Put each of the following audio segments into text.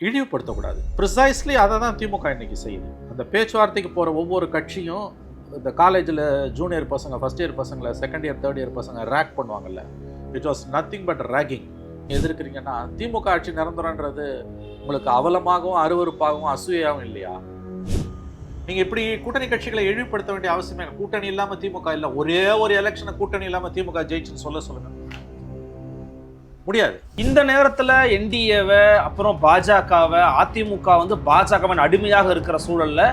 இழிவுபடுத்தக்கூடாது. Precisely அதை தான் திமுக இன்னைக்கு செய்யுது. அந்த பேச்சுவார்த்தைக்கு போகிற ஒவ்வொரு கட்சியும் இந்த காலேஜில் ஜூனியர் பசங்க, ஃபஸ்ட் இயர் பசங்களை, செகண்ட் இயர் தேர்ட் இயர் பசங்க ரேக் பண்ணுவாங்கல்ல, இட் வாஸ் நத்திங் பட் ரேக்கிங். எதிர்க்கிறீங்கன்னா திமுக ஆட்சி நிரந்தரன்றது உங்களுக்கு அவலமாகவும் அருவருப்பாகவும் அசூயாகவும் இல்லையா? நீங்கள் இப்படி கூட்டணி கட்சிகளை இழிவுபடுத்த வேண்டிய அவசியமே இல்லை. கூட்டணி இல்லாமல் திமுக இல்லை, ஒரே ஒரு எலெக்ஷனை கூட்டணி இல்லாமல் திமுக ஜெயிச்சுன்னு சொல்லுங்க முடியாது. இந்த நேரத்தில் என்டிஏவை அப்புறம் பாஜகவை, அதிமுக வந்து பாஜகவின் அடிமையாக இருக்கிற சூழல்ல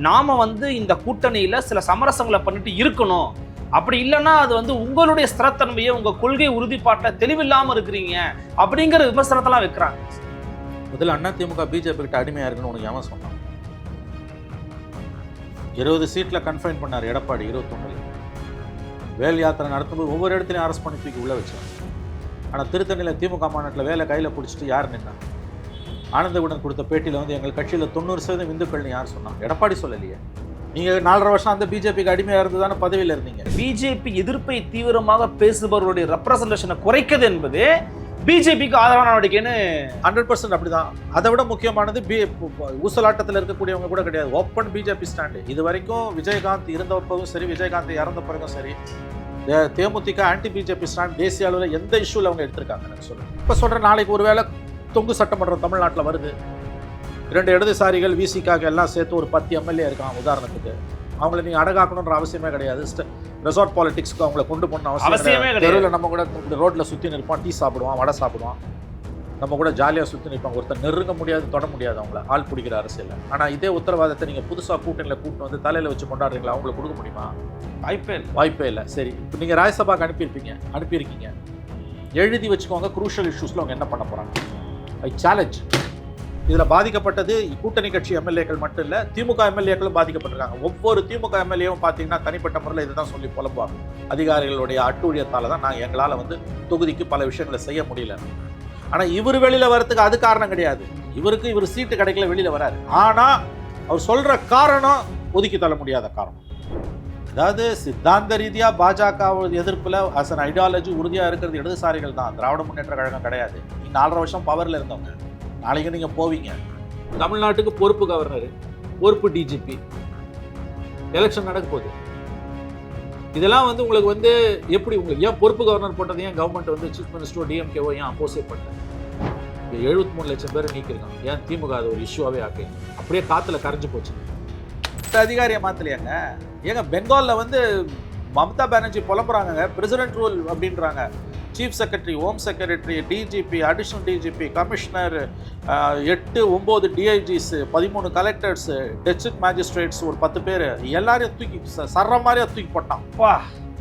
நாம வந்து இந்த கூட்டணியில சில சமரசங்களை பண்ணிட்டு இருக்கணும். அப்படி இல்லைன்னா அது வந்து உங்களுடைய ஸ்திரத்தன்மையை, உங்க கொள்கை உறுதிப்பாட்டை தெளிவில்லாம இருக்கிறீங்க அப்படிங்கிற விமர்சனத்தெல்லாம் வைக்கிறாங்க. முதல்ல அண்ணா திமுக பிஜேபி கிட்ட அடிமையா இருக்குன்னு உனக்கு ஏன் சொன்னான்? 20 சீட்டில் கன்ஃபைன் பண்ணார் எடப்பாடி. 21 வேல் யாத்திரை நடத்தும்போது ஒவ்வொரு இடத்துலையும் அரெஸ்ட் பண்ணி தூக்கி உள்ள வச்சார். ஆனால் திருத்தணியில் திமுக மாநாட்டில் வேலை கையில் பிடிச்சிட்டு யார் நின்னா? ஆனந்தவுடன் கொடுத்த பேட்டியில் வந்து எங்கள் கட்சியில் 90% இந்துக்கள்னு யார் சொன்னாங்க? எடப்பாடி சொல்லலையே. நீங்கள் 4.5 வருஷம் அந்த பிஜேபிக்கு அடிமையாக இருந்து தானே பதவியில் இருந்தீங்க. பிஜேபி எதிர்ப்பை தீவிரமாக பேசுபவர்களுடைய ரெப்ரசன்டேஷனை குறைக்கிறது என்பது பிஜேபிக்கு ஆதரவான நடவடிக்கைன்னு 100% அப்படிதான். அதை விட முக்கியமானது ஊசலாட்டத்தில் இருக்கக்கூடியவங்க கூட கிடையாது, ஓப்பன் பிஜேபி ஸ்டாண்டு. இது வரைக்கும் விஜயகாந்த் இருந்தப்பவும் சரி, விஜயகாந்த் இறந்த பிறகும் சரி, தேமுதிக ஆன்டி பிஜேபி ஸ்டாண்ட் தேசிய அளவில் எந்த இஷ்யூவில் அவங்க எடுத்திருக்காங்க சொல்லுங்க. இப்போ சொல்கிறேன், நாளைக்கு ஒரு வேளை தொங்கு சட்டமன்றம் தமிழ்நாட்டில் வருது, 2 இடதுசாரிகள் விசிக்காக எல்லாம் சேர்த்து ஒரு 10 எம்எல்ஏ இருக்கான் உதாரணத்துக்கு. அவங்கள நீங்கள் அடகாக்கணுன்ற அவசியமே கிடையாது. ரெசார்ட் பாலிடிக்ஸ்க்கு அவங்கள கொண்டு போன அவசியமே கிடையாது. தெருவில் நம்ம கூட ரோட்டில் சுற்றி நிற்பான், டீ சாப்பிடுவான், வடை சாப்பிடுவான், நம்ம கூட ஜாலியாக சுற்றி நிற்பாங்க. ஒருத்தர் நெருங்க முடியாது, தொட முடியாது அவங்கள, ஆள் பிடிக்கிற அரசியல். ஆனால் இதே உத்தரவாதத்தை நீங்கள் புதுசாக கூட்டணியில் கூட்டு வந்து தலையில் வச்சு கொண்டாடுறீங்களா? அவங்களுக்கு கொடுக்க முடியுமா? வாய்ப்பே இல்லை. சரி, இப்போ நீங்கள் ராஜ்யசபாக்கு அனுப்பியிருக்கீங்க, எழுதி வச்சுக்கோங்க குரூஷியல் இஷ்யூஸில் அவங்க என்ன பண்ண போகிறாங்க. ஐ சேலஞ்ச். இதில் பாதிக்கப்பட்டது கூட்டணி கட்சி எம்எல்ஏக்கள் மட்டும் இல்லை, திமுக எம்எல்ஏக்களும் பாதிக்கப்பட்டிருக்காங்க. ஒவ்வொரு திமுக எம்எல்ஏவும் பார்த்தீங்கன்னா தனிப்பட்ட முறையில் இதை தான் சொல்லி புலம்புவாங்க. அதிகாரிகளுடைய அட்டூழியத்தால் தான் எங்களால் வந்து தொகுதிக்கு பல விஷயங்களை செய்ய முடியல. ஆனால் இவர் வெளியில் வரத்துக்கு அது காரணம் கிடையாது. இவர் சீட்டு கிடைக்கல, வெளியில் வராரு. ஆனால் அவர் சொல்கிற காரணம் ஒதுக்கி தள்ள முடியாத காரணம். அதாவது சித்தாந்த ரீதியாக பாஜக எதிர்ப்பில் அஸ் அன் ஐடியாலஜி உறுதியாக இருக்கிறது இடதுசாரிகள் தான், திராவிட முன்னேற்ற கழகம் கிடையாது. நீங்கள் 4.5 வருஷம் பவரில் இருந்தவங்க, நாளைக்கு நீங்கள் போவீங்க. தமிழ்நாட்டுக்கு பொறுப்பு கவர்னர், பொறுப்பு டிஜிபி, எலெக்ஷன் நடக்க போகுது. இதெல்லாம் வந்து உங்களுக்கு வந்து எப்படி உங்களுக்கு ஏன் பொறுப்பு கவர்னர் போட்டது? ஏன் கவர்மெண்ட் வந்து சீஃப் மினிஸ்டரோ டிஎம்கேவோ ஏன் அப்போசிட் பண்ணல? 73 லட்சம் பேர் நீக்கிருக்காங்க. ஏன் திமுக அது ஒரு இஷ்யூவாகவே ஆக்குங்க? அப்படியே காற்றுல கரைஞ்சு போச்சு. அதிகாரியை மாற்றலையாங்க. ஏங்க பெங்காலில் வந்து மம்தா பானர்ஜி புலம்புறாங்க, பிரசிடென்ட் ரூல் அப்படின்றாங்க. Chief secretary, home secretary, DGP, additional DGP, commissioner, 8-9 DIGs, 13 collectors, district magistrates ஒரு 10 பேர், எல்லாரையும் தூக்கி சர்ற மாதிரியா தூக்கி போட்டான்.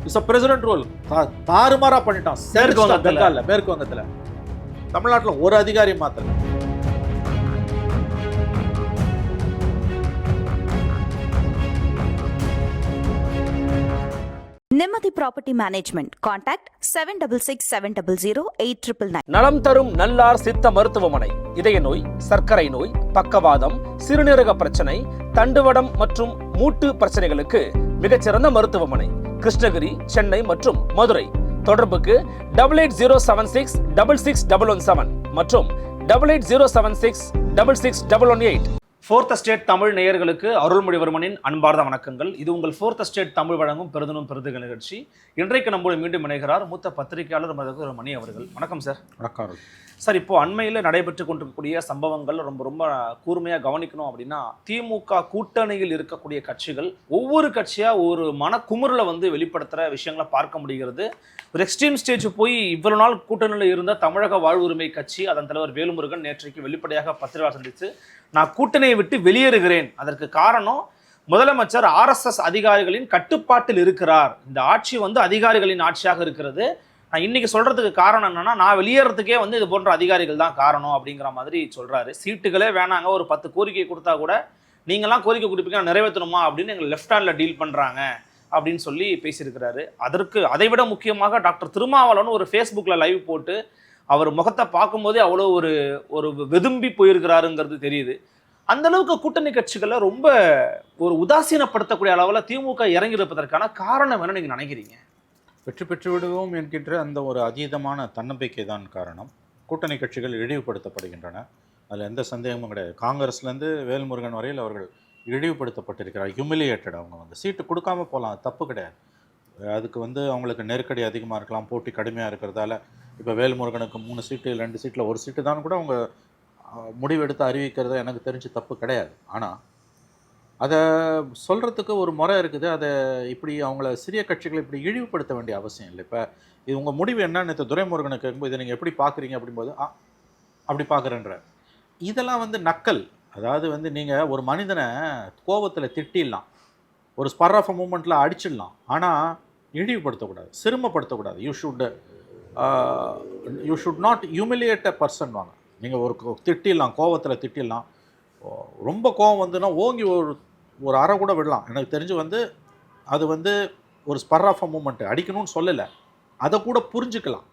இட்ஸ் பிரசிடென்ட் ரூல் தாறுமாறா பண்ணிட்டான். மேற்கு வங்கத்தில். தமிழ்நாட்டில் ஒரு அதிகாரி மாத்திரம். நிம்மதி ப்ராப்பர்ட்டி மேனேஜ்மெண்ட். கான்டாக்ட் 7667008999. நலம் தரும் நல்லார் சித்த மருத்துவமனை. இதய நோய், சர்க்கரை நோய், பக்கவாதம், சிறுநீரக பிரச்சனை, தண்டுவடம் மற்றும் மூட்டு பிரச்சனைகளுக்கு மிகச்சிறந்த மருத்துவமனை. கிருஷ்ணகிரி, சென்னை மற்றும் மதுரை. தொடர்புக்கு 8807666117 மற்றும் 8807666118. ஃபோர்த் எஸ்டேட் தமிழ் நேயர்களுக்கு அருள்மொழிவர்மனின் அன்பார்ந்த வணக்கங்கள். இது உங்கள் ஃபோர்த் எஸ்டேட் தமிழ் வழங்கும் பெருதனும் பெருதுகள் நிகழ்ச்சி. இன்றைக்கு நம்மோடு மீண்டும் இணைகிறார் மூத்த பத்திரிகையாளர் மணி அவர்கள். வணக்கம் சார். வணக்கம் சார். இப்போ அண்மையில் நடைபெற்று கொண்டிருக்கக்கூடிய சம்பவங்கள் ரொம்ப கூர்மையாக கவனிக்கணும் அப்படின்னா, திமுக கூட்டணியில் இருக்கக்கூடிய கட்சிகள் ஒவ்வொரு கட்சியாக ஒரு மனக்குமுறலை வந்து வெளிப்படுத்துகிற விஷயங்களை பார்க்க முடிகிறது. ஒரு எக்ஸ்ட்ரீம் ஸ்டேஜ் போய் இவ்வளவு நாள் கூட்டணியில் இருந்த தமிழக வாழ்வுரிமை கட்சி அதன் தலைவர் வேலுமுருகன் நேற்றைக்கு வெளிப்படையாக பத்திரிகை சந்தித்து நான் கூட்டணியை விட்டு வெளியேறுகிறேன், அதற்கு காரணம் முதலமைச்சர் ஆர்எஸ்எஸ் அதிகாரிகளின் கட்டுப்பாட்டில் இருக்கிறார், இந்த ஆட்சி வந்து அதிகாரிகளின் ஆட்சியாக இருக்கிறது, நான் இன்னைக்கு சொல்றதுக்கு காரணம் என்னன்னா நான் வெளியேறதுக்கே வந்து இது போன்ற அதிகாரிகள் தான் காரணம் அப்படிங்கிற மாதிரி சொல்றாரு. சீட்டுகளே வேணாங்க, ஒரு 10 கோரிக்கை கொடுத்தா கூட நீங்களாம் கோரிக்கை கொடுப்பீங்க நிறைவேற்றணுமா அப்படின்னு எங்களை லெஃப்ட் ஹேண்ட்ல டீல் பண்றாங்க அப்படின்னு சொல்லி பேசியிருக்கிறாரு. அதற்கு அதைவிட முக்கியமாக டாக்டர் திருமாவளவன் ஒரு ஃபேஸ்புக்ல லைவ் போட்டு அவர் முகத்தை பார்க்கும்போதே அவ்வளோ ஒரு வெதும்பி போயிருக்கிறாருங்கிறது தெரியுது. அந்த அளவுக்கு கூட்டணி கட்சிகளை ரொம்ப ஒரு உதாசீனப்படுத்தக்கூடிய அளவில் திமுக இறங்கியிருப்பதற்கான காரணம் என்ன நீங்க நினைக்கிறீங்க? வெற்றி பெற்று விடுவோம் என்கின்ற அந்த ஒரு அதீதமான தன்னம்பிக்கை தான் காரணம். கூட்டணி கட்சிகள் இழிவுபடுத்தப்படுகின்றன. அதில் எந்த சந்தேகமும் கிடையாது. காங்கிரஸ்லேருந்து வேல்முருகன் வரையில் அவர்கள் இழிவுபடுத்தப்பட்டிருக்கிறார், ஹியூமிலியேட்டட். அவங்க வந்து சீட்டு கொடுக்காம போகலாம், தப்பு கிடையாது. அதுக்கு வந்து அவங்களுக்கு நெருக்கடி அதிகமாக இருக்கலாம், போட்டி கடுமையாக இருக்கிறதால. இப்போ வேல்முருகனுக்கு 3 சீட்டு 2 சீட்டில் 1 சீட்டு தான் கூட அவங்க முடிவெடுத்து அறிவிக்கிறது எனக்கு தெரிஞ்சு தப்பு கிடையாது. ஆனால் அதை சொல்கிறதுக்கு ஒரு முறை இருக்குது. அதை இப்படி அவங்கள சிறிய கட்சிகளை இப்படி இழிவுபடுத்த வேண்டிய அவசியம் இல்லை. இப்போ இது உங்கள் முடிவு என்னன்னு துரைமுருகனுக்கு கேட்கும்போது இதை நீங்கள் எப்படி பார்க்குறீங்க அப்படிம்போது அப்படி பார்க்குறேன்ற இதெல்லாம் வந்து நக்கல். அதாவது வந்து நீங்கள் ஒரு மனிதனை கோபத்தில் திட்டிடலாம், ஒரு ஸ்பர் ஆஃப் அ மூமெண்ட்டில் அடிச்சிடலாம், ஆனால் இழிவுபடுத்தக்கூடாது, சிறுமப்படுத்தக்கூடாது. You should not humiliate a person. வாங்க, நீங்கள் ஒரு திட்டிடலாம், கோபத்தில் திட்டிடலாம். ரொம்ப கோபம் வந்துன்னா ஓங்கி ஒரு அறை கூட விடலாம். எனக்கு தெரிஞ்சு வந்து அது வந்து ஒரு ஸ்பர் ஆஃப் அ மூமெண்ட், அடிக்கணும்னு சொல்லலை, அதை கூட புரிஞ்சுக்கலாம்.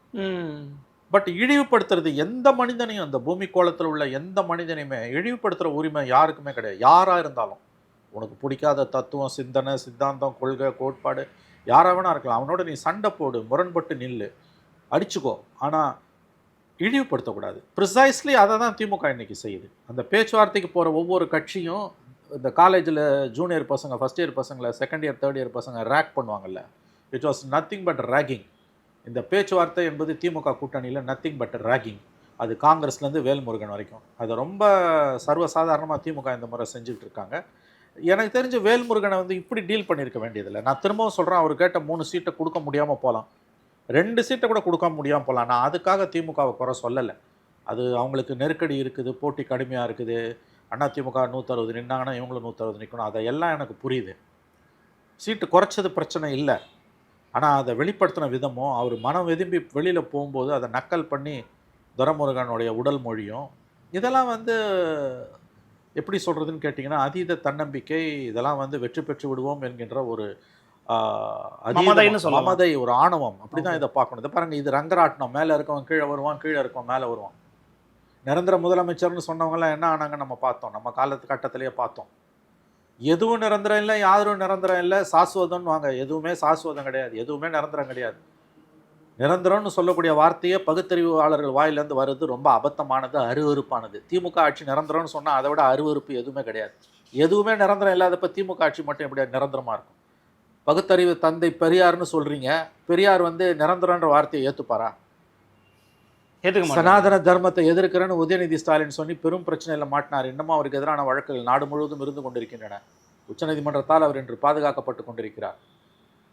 பட் இழிவுபடுத்துறது எந்த மனிதனையும், அந்த பூமி கோளத்தில் உள்ள எந்த மனிதனையுமே இழிவுபடுத்துகிற உரிமை யாருக்குமே கிடையாது. யாராக இருந்தாலும், உனக்கு பிடிக்காத தத்துவம், சிந்தனை, சித்தாந்தம், கொள்கை, கோட்பாடு யாராக வேணா இருக்கலாம், அவனோட நீ சண்டை போடு, முரண்பட்டு நில்லு, அடிச்சுக்கோ, ஆனால் இழிவுபடுத்தக்கூடாது. ப்ரிசைஸ்லி அதை தான் திமுக இன்னைக்கு செய்யுது. அந்த பேச்சுவார்த்தைக்கு போகிற ஒவ்வொரு கட்சியும் இந்த காலேஜில் ஜூனியர் பசங்க, ஃபஸ்ட் இயர் பசங்களை, செகண்ட் இயர் தேர்ட் இயர் பசங்க ரேக் பண்ணுவாங்கல்ல, it was nothing but ragging. இந்த பேச்சுவார்த்தை என்பது திமுக கூட்டணியில் நத்திங் பட் ரேகிங். அது காங்கிரஸ்லேருந்து வேல்முருகன் வரைக்கும் அதை ரொம்ப சர்வசாதாரணமாக திமுக இந்த முறை செஞ்சுக்கிட்டு இருக்காங்க. எனக்கு தெரிஞ்ச வேல்முருகனை வந்து இப்படி டீல் பண்ணியிருக்க வேண்டியதில்லை. நான் திரும்பவும் சொல்கிறேன், அவர் கேட்ட 3 சீட்டை கொடுக்க முடியாமல் போகலாம், 2 சீட்டை கூட கொடுக்க முடியாமல் போகலாம். நான் அதுக்காக திமுகவை குறை சொல்லலை. அது அவங்களுக்கு நெருக்கடி இருக்குது, போட்டி கடுமையாக இருக்குது. அதிமுக 160 நின்னாங்கன்னா இவங்களும் 160 நிற்கணும், அதையெல்லாம் எனக்கு புரியுது. சீட்டு குறைச்சது பிரச்சனை இல்லை. ஆனால் அதை வெளிப்படுத்தின விதமும், அவர் மனம் வெதும்பி வெளியில் போகும்போது அதை நக்கல் பண்ணி துரைமுருகனுடைய உடல் மொழியும், இதெல்லாம் வந்து எப்படி சொல்கிறதுன்னு கேட்டிங்கன்னா, அதீத தன்னம்பிக்கை. இதெல்லாம் வந்து வெற்றி பெற்று விடுவோம் என்கின்ற ஒரு மமதை, ஒரு ஆணவம். அப்படி தான் இதை பார்க்கணும். இதை பாருங்கள், இது ரங்கராட்டினம். மேலே இருக்கவன் கீழே வருவான், கீழே இருக்கவன் மேலே வருவான். நிரந்தர முதலமைச்சர்னு சொன்னவங்களாம் என்ன ஆனாங்க நம்ம பார்த்தோம், நம்ம கட்டத்திலேயே பார்த்தோம். எதுவும் நிரந்தரம் இல்லை, யாரும் நிரந்தரம் இல்லை, சாஸ்வதம்னு வாங்க, எதுவுமே சாஸ்வதம் கிடையாது, எதுவுமே நிரந்தரம் கிடையாது. நிரந்தரம்னு சொல்லக்கூடிய வார்த்தையே பகுத்தறிவாளர்கள் வாயிலேருந்து வருது ரொம்ப அபத்தமானது, அருவருப்பானது. திமுக ஆட்சி நிரந்தரம்னு சொன்னால் அதை விட அருவருப்பு எதுவுமே கிடையாது. எதுவுமே நிரந்தரம் இல்லாதப்ப திமுக ஆட்சி மட்டும் எப்படி நிரந்தரமாக இருக்கும்? பகுத்தறிவு தந்தை பெரியார்னு சொல்கிறீங்க, பெரியார் வந்து நிரந்தரன்ற வார்த்தையை ஏற்றுப்பாரா? சனாதன தர்மத்தை எதிர்க்கிறேன்னு உதயநிதி ஸ்டாலின் சொல்லி பெரும் பிரச்சனையில் மாட்டினார். இன்னமும் அவருக்கு எதிரான வழக்குகள் நாடு முழுவதும் இருந்து கொண்டிருக்கின்றன. உச்சநீதிமன்றத்தால் அவர் இன்று பாதுகாக்கப்பட்டு கொண்டிருக்கிறார்.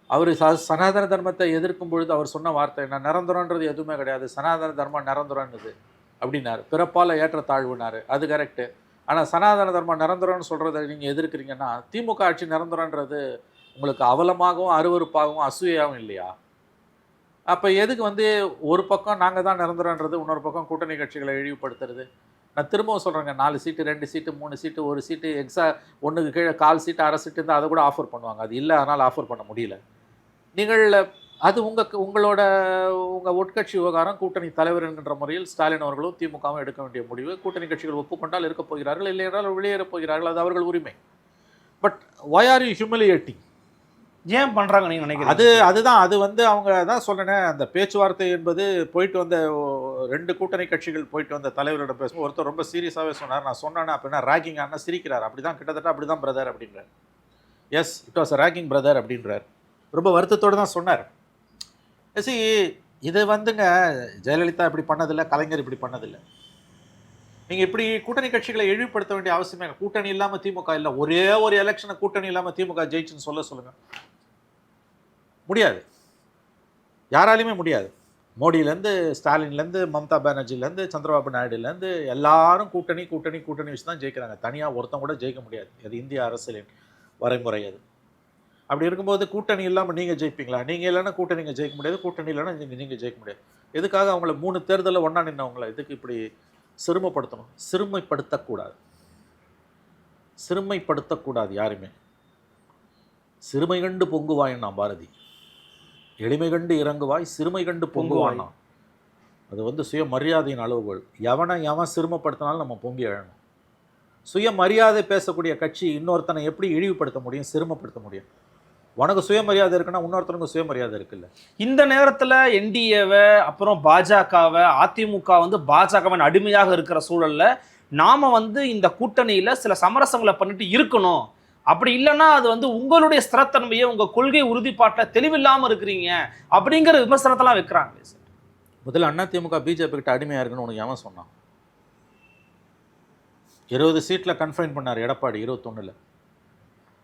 அவர் சனாதன தர்மத்தை எதிர்க்கும் பொழுது அவர் சொன்ன வார்த்தை என்ன? நிரந்தரன்றது எதுவுமே கிடையாது, சனாதன தர்மம் நிரந்தரன்னுது அப்படின்னாரு. பிறப்பால் ஏற்றத்தாழ்வுனாரு, அது கரெக்டு. ஆனால் சனாதன தர்மம் நிரந்தரம்னு சொல்கிறத நீங்கள் எதிர்க்கிறீங்கன்னா, திமுக ஆட்சி நிரந்தரன்றது உங்களுக்கு அவலமாகவும் அருவருப்பாகவும் அசூயாகவும் இல்லையா? அப்போ எதுக்கு வந்து ஒரு பக்கம் நாங்கள் தான் நிரந்தரன்றது, இன்னொரு பக்கம் கூட்டணி கட்சிகளை இழிவுபடுத்துறது? நான் திரும்பவும் சொல்கிறேங்க, 4 சீட்டு 2 சீட்டு 3 சீட்டு 1 சீட்டு ஒன்றுக்கு கீழே 1/4 சீட்டு 1/2 சீட்டு இருந்தால் அதை கூட ஆஃபர் பண்ணுவாங்க. அது இல்லை, அதனால் ஆஃபர் பண்ண முடியல. நீங்கள் அது உங்கள் உட்கட்சி விவகாரம். கூட்டணி தலைவர் என்கின்ற முறையில் ஸ்டாலின் அவர்களும் திமுகவும் எடுக்க வேண்டிய முடிவு. கூட்டணி கட்சிகள் ஒப்புக்கொண்டால் இருக்கப் போகிறார்கள், இல்லை என்றால் வெளியேறப் போகிறார்கள், அது அவர்கள் உரிமை. But why are you humiliating? ஏன் பண்ணுறாங்க நீங்கள் நினைக்கிறீங்க? அதுதான் அது வந்து அவங்க தான் சொன்னேன். அந்த பேச்சுவார்த்தை என்பது போயிட்டு வந்த 2 கூட்டணி கட்சிகள் போயிட்டு வந்த தலைவரிடம் பேசும்போது ஒருத்தர் ரொம்ப சீரியஸாகவே சொன்னார். நான் சொன்னேன்னா அப்படின்னா ரேக்கிங் ஆனால் சிரிக்கிறார். அப்படி தான் கிட்டத்தட்ட அப்படி தான் பிரதர் அப்படின்றார். Yes, it was a ragging brother அப்படின்றார். ரொம்ப வருத்தத்தோடு தான் சொன்னார். சி, இது வந்துங்க ஜெயலலிதா இப்படி பண்ணதில்லை, கலைஞர் இப்படி பண்ணதில்லை. நீங்கள் இப்படி கூட்டணி கட்சிகளை இழிவுபடுத்த வேண்டிய அவசியமே இல்லை. கூட்டணி இல்லாமல் திமுக இல்லை, ஒரே ஒரு எலெக்ஷனை கூட்டணி இல்லாமல் திமுக ஜெயிச்சுன்னு சொல்லுங்கள். முடியாது, யாராலையுமே முடியாது. மோடியிலேருந்து ஸ்டாலின்லேருந்து மம்தா பானர்ஜிலேருந்து சந்திரபாபு நாயுடுலேருந்து எல்லாரும் கூட்டணி கூட்டணி கூட்டணி வச்சு தான் ஜெயிக்கிறாங்க. தனியாக ஒருத்தன் கூட ஜெயிக்க முடியாது. அது இந்திய அரசியலின் வரைமுறை. அது அப்படி இருக்கும்போது கூட்டணி இல்லாமல் நீங்கள் ஜெயிப்பீங்களா? நீங்கள் இல்லைன்னா கூட்டணிங்க ஜெயிக்க முடியாது, கூட்டணி இல்லைன்னா நீங்கள் ஜெயிக்க முடியாது. எதுக்காக அவங்கள 3 தேர்தலில் ஒன்றா நின்றவங்கள இதுக்கு இப்படி சிறுமைப்படுத்தணும்? சிறுமைப்படுத்தக்கூடாது யாருமே. சிறுமை கண்டு பொங்குவாயின்னா பாரதி, எளிமை கண்டு இறங்குவாய், சிறுமை கண்டு பொங்குவான்னா. அது வந்து சுயமரியாதையின் அளவுகோல். எவன் சிறுமைப்படுத்தினாலும் நம்ம பொங்கி எழணும். சுயமரியாதை பேசக்கூடிய கட்சி இன்னொருத்தனை எப்படி இழிவுபடுத்த முடியும், சிறுமைப்படுத்த முடியும்? உனக்கு சுயமரியாதை இருக்குன்னா இன்னொருத்தனுக்கு சுயமரியாதை இருக்குல்ல. இந்த நேரத்தில் என்டிஏவை அப்புறம் பாஜகவை, அதிமுக வந்து பாஜகவின் அடிமையாக இருக்கிற சூழலில் நாம வந்து இந்த கூட்டணியில சில சமரசங்களை பண்ணிட்டு இருக்கணும், அப்படி இல்லைன்னா அது வந்து உங்களுடைய ஸ்திரத்தன்மையை உங்க கொள்கை உறுதிப்பாட்டை தெளிவில்லாம இருக்கிறீங்க அப்படிங்கிற விமர்சனத்தெல்லாம் வைக்கிறாங்களே சார். முதல்ல அதிமுக பிஜேபி கிட்ட அடிமையா இருக்குன்னு உனக்கு எவன் சொன்னான்? 20 சீட்டில் கன்ஃபைன் பண்ணார் எடப்பாடி 21ல்.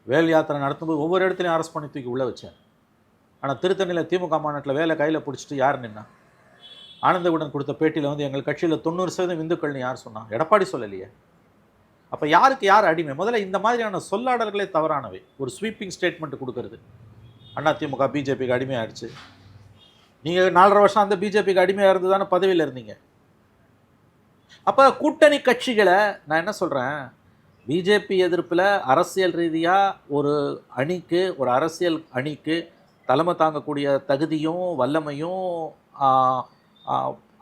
வேல் யாத்திரை நடத்தும்போது ஒவ்வொரு இடத்துலையும் அரெஸ்ட் பண்ணி தூக்கி உள்ளே வச்சேன். ஆனால் திருத்தணியில் திமுக மாநாட்டில் வேலை கையில் பிடிச்சிட்டு யார் நின்னா? ஆனந்தவுடன் கொடுத்த பேட்டியில் வந்து எங்கள் கட்சியில் 90% இந்துக்கள்னு யார் சொன்னா? எடப்பாடி சொல்லலையே. அப்போ யாருக்கு யார் அடிமை? முதல்ல இந்த மாதிரியான சொல்லாடல்களே தவறானவை. ஒரு ஸ்வீப்பிங் ஸ்டேட்மெண்ட் கொடுக்கறது, அதிமுக பிஜேபிக்கு அடிமையாகிடுச்சு. நீங்கள் 4.5 வருஷம் அந்த பிஜேபிக்கு அடிமையாக இருந்து தானே பதவியில் இருந்தீங்க. அப்போ கூட்டணி கட்சிகளை நான் என்ன சொல்கிறேன், பிஜேபி எதிர்ப்பில் அரசியல் ரீதியாக ஒரு அணிக்கு, ஒரு அரசியல் அணிக்கு தலைமை தாங்கக்கூடிய தகுதியும் வல்லமையும்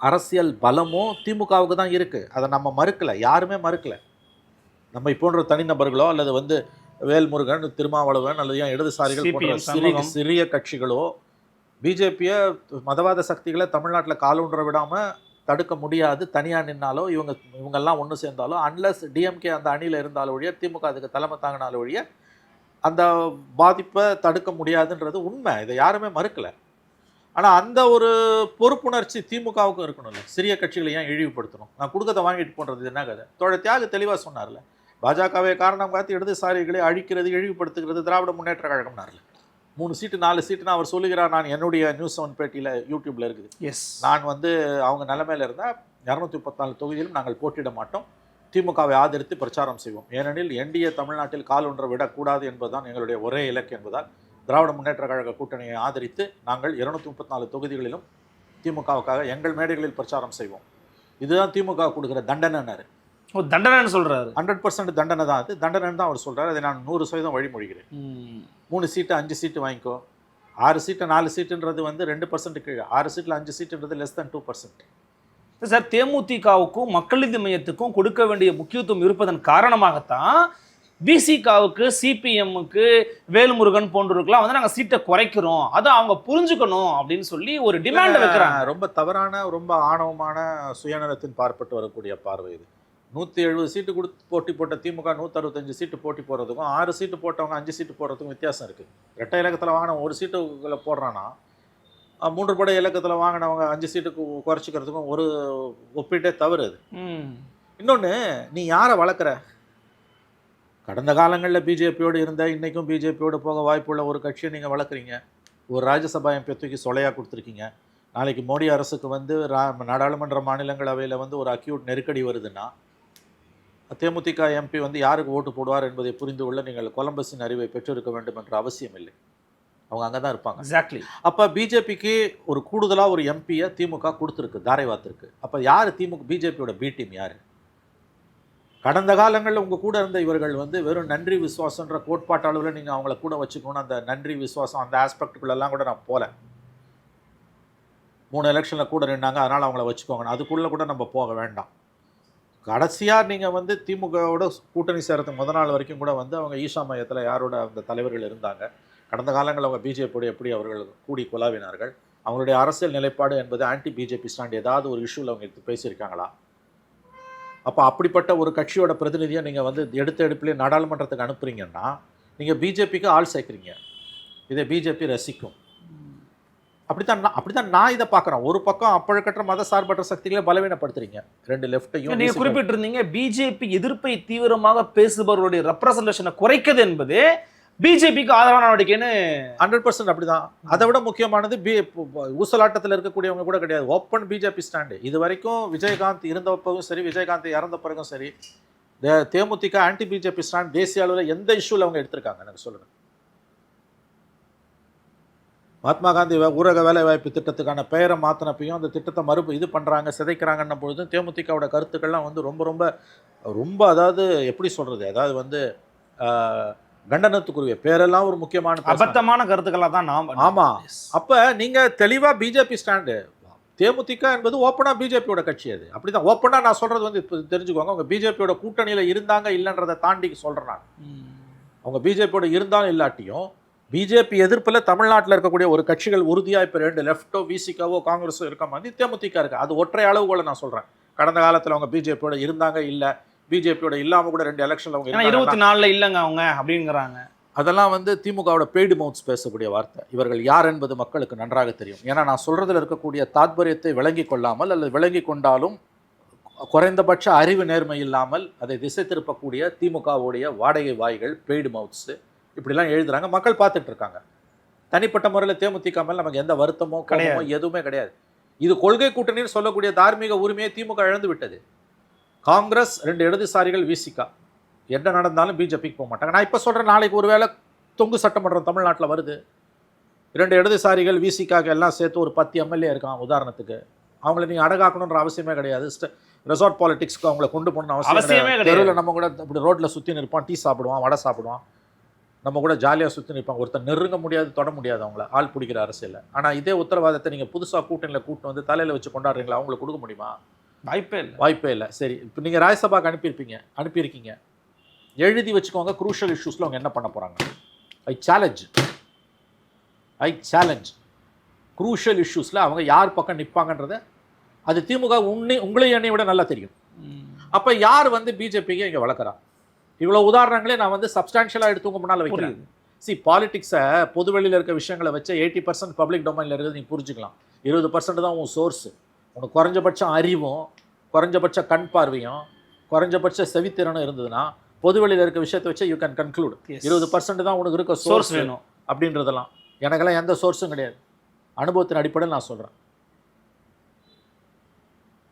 அரசியல் பலமும் திமுகவுக்கு தான் இருக்குது. அதை நம்ம மறுக்கலை, யாருமே மறுக்கலை. நம்ம இப்போன்ற தனிநபர்களோ அல்லது வந்து வேல்முருகன், திருமாவளவன் அல்லது ஏன் இடதுசாரிகள் போன்ற சிறிய கட்சிகளோ பிஜேபியை மதவாத சக்திகளை தமிழ்நாட்டில் காலூன்ற விடாமல் தடுக்க முடியாது. தனியாக நின்னாலோ இவங்கெல்லாம் ஒன்று சேர்ந்தாலோ, அன்லஸ் டிஎம்கே அந்த அணியில் இருந்தாலும் ஒழிய, திமுக அதுக்கு தலைமை தாங்கினாலும் ஒழிய அந்த பாதிப்பை தடுக்க முடியாதுன்றது உண்மை. இதை யாருமே மறுக்கலை. ஆனால் அந்த ஒரு பொறுப்புணர்ச்சி திமுகவுக்கும் இருக்கணும்ல. சிறிய கட்சிகளை ஏன் இழிவுபடுத்தணும்? நான் கொடுக்கறதை வாங்கிட்டு போன்றது என்ன கதை? தோழர் தியாக தெளிவாக சொன்னார்ல, பாஜகவை காரணம் காத்து இடதுசாரிகளை அழிக்கிறது, இழிவுபடுத்துகிறது திராவிட முன்னேற்ற கழகம்னார்ல. 3 சீட்டு 4 சீட்டுன்னு அவர் சொல்லுகிறார். நான் என்னுடைய நியூஸ் 7 பேட்டியில் யூடியூப்பில் இருக்குது. நான் வந்து அவங்க நிலைமையில் இருந்தால் 234 தொகுதியிலும் நாங்கள் போட்டியிட மாட்டோம், திமுகவை ஆதரித்து பிரச்சாரம் செய்வோம். ஏனெனில் என்டிஏ தமிழ்நாட்டில் கால் ஒன்றை விடக்கூடாது என்பதுதான் எங்களுடைய ஒரே இலக்கு என்பதால் திராவிட முன்னேற்ற கழக கூட்டணியை ஆதரித்து நாங்கள் 234 தொகுதிகளிலும் திமுகவுக்காக எங்கள் மேடைகளில் பிரச்சாரம் செய்வோம். இதுதான் திமுக கொடுக்குற தண்டனைன்னாரு. தண்டனைன்னு சொல்கிறாரு. 100% தண்டனை தான். அது தண்டனை தான் அவர் சொல்கிறார். அதை நான் 100% வழிமொழிகிறேன். 3 சீட்டு 5 சீட்டு வாங்கிக்கோ. 6 சீட்டு 4 சீட்டுன்றது வந்து 2% கீழே. 6 சீட்டில் 5 சீட்டுன்றது லெஸ் தென் 2%. சார், தேமுதிகவுக்கும் மக்கள் நீதி மையத்துக்கும் கொடுக்க வேண்டிய முக்கியத்துவம் இருப்பதன் காரணமாகத்தான் பிசிகாவுக்கு, சிபிஎம்முக்கு, வேல்முருகன் போன்றவர்களுக்கெல்லாம் வந்து நாங்கள் சீட்டை குறைக்கிறோம், அதை அவங்க புரிஞ்சுக்கணும் அப்படின்னு சொல்லி ஒரு டிமாண்ட் வைக்கிறாங்க. ரொம்ப தவறான, ரொம்ப ஆணவமான, சுயநலத்தின் பார்ப்பட்டு வரக்கூடிய பார்வை இது. 170 சீட்டு கொடுத்து போட்டி போட்ட திமுக 165 சீட்டு போட்டி போடுறதுக்கும் 6 சீட்டு போட்டவங்க 5 சீட்டு போடுறதுக்கும் வித்தியாசம் இருக்குது. இரட்டை இலக்கத்தில் வாங்கினவங்க 1 சீட்டுகளை போடுறான்னா 3 படை இலக்கத்தில் வாங்கினவங்க 5 சீட்டுக்கு குறைச்சிக்கிறதுக்கும் ஒரு ஒப்பீட்டே தவறு அது. இன்னொன்று, நீ யாரை வளர்க்குற? கடந்த காலங்களில் பிஜேபியோடு இருந்த, இன்றைக்கும் பிஜேபியோடு போக வாய்ப்புள்ள ஒரு கட்சியை நீங்கள் வளர்க்குறீங்க. ஒரு ராஜ்யசபா எம்பி தூக்கி சொலையாக கொடுத்துருக்கீங்க. நாளைக்கு மோடி அரசுக்கு வந்து நாடாளுமன்ற மாநிலங்களவையில் வந்து ஒரு அக்யூட் நெருக்கடி வருதுன்னா தேமுதிக எம்பி வந்து யாருக்கு ஓட்டு போடுவார் என்பதை புரிந்து கொள்ள நீங்கள் கொலம்பஸின் அறிவை பெற்றிருக்க வேண்டும் என்ற அவசியம் இல்லை. அவங்க அங்கே தான் இருப்பாங்க. எக்ஸாக்ட்லி. அப்போ பிஜேபிக்கு ஒரு கூடுதலாக ஒரு எம்பியை திமுக கொடுத்துருக்கு, தாரை வாத்திருக்கு. அப்போ யார் பிஜேபியோட பி டீம் யார்? கடந்த காலங்களில் உங்கள் கூட இருந்த இவர்கள் வந்து வெறும் நன்றி விசுவாசன்ற கோட்பாட்டு அளவில் நீங்கள் அவங்கள கூட வச்சுக்கணும். அந்த நன்றி விசுவாசம் அந்த ஆஸ்பெக்டுக்குள்ளெல்லாம் கூட நான் போகல. 3 எலெக்ஷனில் கூட நின்னாங்க, அதனால் அவங்கள வச்சுக்கோங்க, அதுக்குள்ளே கூட நம்ம போக வேண்டாம். கடைசியாக நீங்கள் வந்து திமுகவோட கூட்டணி சேரத்துக்கு முதல் நாள் வரைக்கும் கூட வந்து அவங்க ஈஷா மையத்தில் யாரோட அந்த தலைவர்கள் இருந்தாங்க. கடந்த காலங்களில் அவங்க பிஜேபியோட எப்படி அவர்கள் கூடி குலாவினார்கள்? அவங்களுடைய அரசியல் நிலைப்பாடு என்பது ஆன்டி பிஜேபி ஸ்டாண்ட் ஏதாவது ஒரு இஷ்யூவில் அவங்க எடுத்து பேசியிருக்காங்களா? அப்போ அப்படிப்பட்ட ஒரு கட்சியோட பிரதிநிதியை நீங்கள் வந்து எடுப்பிலே நாடாளுமன்றத்துக்கு அனுப்புறீங்கன்னா நீங்கள் பிஜேபிக்கு ஆள் சேர்க்குறீங்க. இதை பிஜேபி ரசிக்கும். அப்படித்தான் நான் இதை பார்க்குறேன். ஒரு பக்கம் அப்பழுக்கற்ற மத சார்பற்ற சக்திகளை பலவீனப்படுத்துறீங்க, 2 லெஃப்ட்டையும். நீங்கள் குறிப்பிட்டிருந்தீங்க, பிஜேபி எதிர்ப்பை தீவிரமாக பேசுபவர்களுடைய ரெப்ரசன்டேஷனை குறைக்கிறது என்பது பிஜேபிக்கு ஆதரவான நடவடிக்கைன்னு 100% அப்படிதான். அதை விட முக்கியமானது ஊசலாட்டத்தில் இருக்கக்கூடியவங்க கூட கிடையாது, ஓப்பன் பிஜேபி ஸ்டாண்டு. இது வரைக்கும் விஜயகாந்த் இருந்தப்பவும் சரி, விஜயகாந்த் இறந்த பிறகும் சரி, தேமுதிக ஆன்டி பிஜேபி ஸ்டாண்ட் தேசிய அளவில் எந்த இஷ்யூவில் அவங்க எடுத்திருக்காங்க எனக்கு சொல்லுங்கள். மகாத்மா காந்தி ஊரக வேலைவாய்ப்பு திட்டத்துக்கான பெயரை மாற்றினப்பையும் அந்த திட்டத்தை இது பண்ணுறாங்க, சிதைக்கிறாங்கன்ன பொழுதும் தேமுதிகவோட கருத்துக்கள்லாம் வந்து ரொம்ப ரொம்ப ரொம்ப அதாவது எப்படி சொல்கிறது, அதாவது வந்து கண்டனத்துக்குரிய பேரெல்லாம் ஒரு முக்கியமான அபத்தமான கருத்துக்களாக தான் நாம். ஆமாம். அப்போ நீங்கள் தெளிவாக பிஜேபி ஸ்டாண்டு. தேமுதிக என்பது ஓப்பனாக பிஜேபியோட கட்சி. அது அப்படி தான் ஓப்பனாக நான் சொல்கிறது வந்து இப்போ தெரிஞ்சுக்கோங்க. அவங்க பிஜேபியோட கூட்டணியில் இருந்தாங்க இல்லைன்றதை தாண்டி சொல்கிறேன் நான். அவங்க பிஜேபியோட இருந்தாலும் இல்லாட்டியும் பிஜேபி எதிர்ப்பில் தமிழ்நாட்டில் இருக்கக்கூடிய ஒரு கட்சிகள் உறுதியாக இப்போ 2 லெஃப்ட்டோ விசிகாவோ காங்கிரஸோ இருக்க மாதிரி தேமுதிக இருக்குது. அது ஒற்றை அளவுகோலை நான் சொல்கிறேன். கடந்த காலத்தில் அவங்க பிஜேபியோட இருந்தாங்க இல்லை, பிஜேபியோட இல்லாம கூட 2 எலெக்ஷன்ல அவங்க ஏன்னா இருந்தாங்கன்னா, 24ல இல்லைங்க அவங்க அப்படிங்கிறாங்க. அதெல்லாம் வந்து திமுகவோட பெய்டு மவுத்ஸ் பேசக்கூடிய வார்த்தை. இவர்கள் யார் என்பது மக்களுக்கு நன்றாக தெரியும். ஏன்னா நான் சொல்றதுல இருக்கக்கூடிய தாத்பரியத்தை விளங்கி கொள்ளாமல் அல்லது விளங்கி கொண்டாலும் குறைந்தபட்ச அறிவு நேர்மை இல்லாமல் அதை திசை திருப்பக்கூடிய திமுகவுடைய வாடகை வாய்கள், பெய்டு மவுத்ஸ் இப்படிலாம் எழுதுறாங்க. மக்கள் பார்த்துட்டு இருக்காங்க. தனிப்பட்ட முறையில் தேமுதிக மேல் நமக்கு எந்த வருத்தமோ கோபமோ எதுவுமே கிடையாது. இது கொள்கை கூட்டணின்னு சொல்லக்கூடிய தார்மீக உரிமையை திமுக இழந்து விட்டது. காங்கிரஸ் 2 இடதுசாரிகள், விசிகா என்ன நடந்தாலும் பிஜேபிக்கு போக மாட்டாங்க. நான் இப்போ சொல்கிறேன், நாளைக்கு ஒருவேளை தொங்கு சட்டமன்றம் தமிழ்நாட்டில் வருது, 2 இடதுசாரிகள் விசிகாக்கு எல்லாம் சேர்த்து ஒரு 10 எம்எல்ஏ இருக்கான் உதாரணத்துக்கு, அவங்கள நீங்கள் அடகாக்கணுன்ற அவசியமே கிடையாது. ரெசார்ட் பாலிடிக்ஸ்க்கு அவங்கள கொண்டு போகணும்னு அவசியமே கிடையாது. தெருவில் நம்ம கூட இப்படி ரோட்டில் சுற்றி நிற்பான், டீ சாப்பிடுவான், வடை சாப்பிடுவான், நம்ம கூட ஜாலியாக சுற்றி நிற்பாங்க. ஒருத்தர் நெருங்க முடியாது, தொட முடியாது அவங்கள, ஆள் பிடிக்கிற அரசியல். ஆனால் இதே உத்தரவாதத்தை நீங்கள் புதுசாக கூட்டணியில் கூட்டு வந்து தலையில் வச்சு கொண்டாடுறீங்களா, அவங்களுக்கு கொடுக்க முடியுமா? வாய்ப்பே இல்லை. சரி, இப்போ நீங்கள் ராஜ்யசபாக்கு அனுப்பியிருக்கீங்க, எழுதி வச்சுக்கோங்க. குரூஷியல் இஷ்யூஸில் அவங்க என்ன பண்ண போகிறாங்க? ஐ சேலஞ்ச் குரூஷியல் இஷ்யூஸில் அவங்க யார் பக்கம் நிற்பாங்கன்றத அது திமுக உங்களையும் என்னை விட நல்லா தெரியும். அப்போ யார் வந்து பிஜேபிக்கு இங்கே வளர்க்குறா? இவ்வளோ உதாரணங்களே நான் வந்து சப்ஸ்டான்ஷியலாக எடுத்து உங்கள் முன்னால் வைக்கிறேன். பாலிடிக்ஸை பொதுவெளியில் இருக்க விஷயங்களை வச்சு 80% பப்ளிக் டொமைனில் இருக்கிறது நீங்கள் புரிஞ்சுக்கலாம். 20% தான் உன் சோர்ஸு. உனக்கு குறைஞ்சபட்சம் அறிவும், குறைஞ்சபட்ச கண் பார்வையும், குறைஞ்சபட்ச செவித்திறனும் இருந்ததுன்னா பொதுவெளியில் இருக்க விஷயத்தை வச்சு யூ கேன் கன்க்ளூட் 20% தான் உனக்கு இருக்க சோர்ஸ் வேணும் அப்படின்றதெல்லாம். எனக்கெல்லாம் எந்த சோர்ஸும் கிடையாது. அனுபவத்தின் அடிப்படையில் நான் சொல்கிறேன்.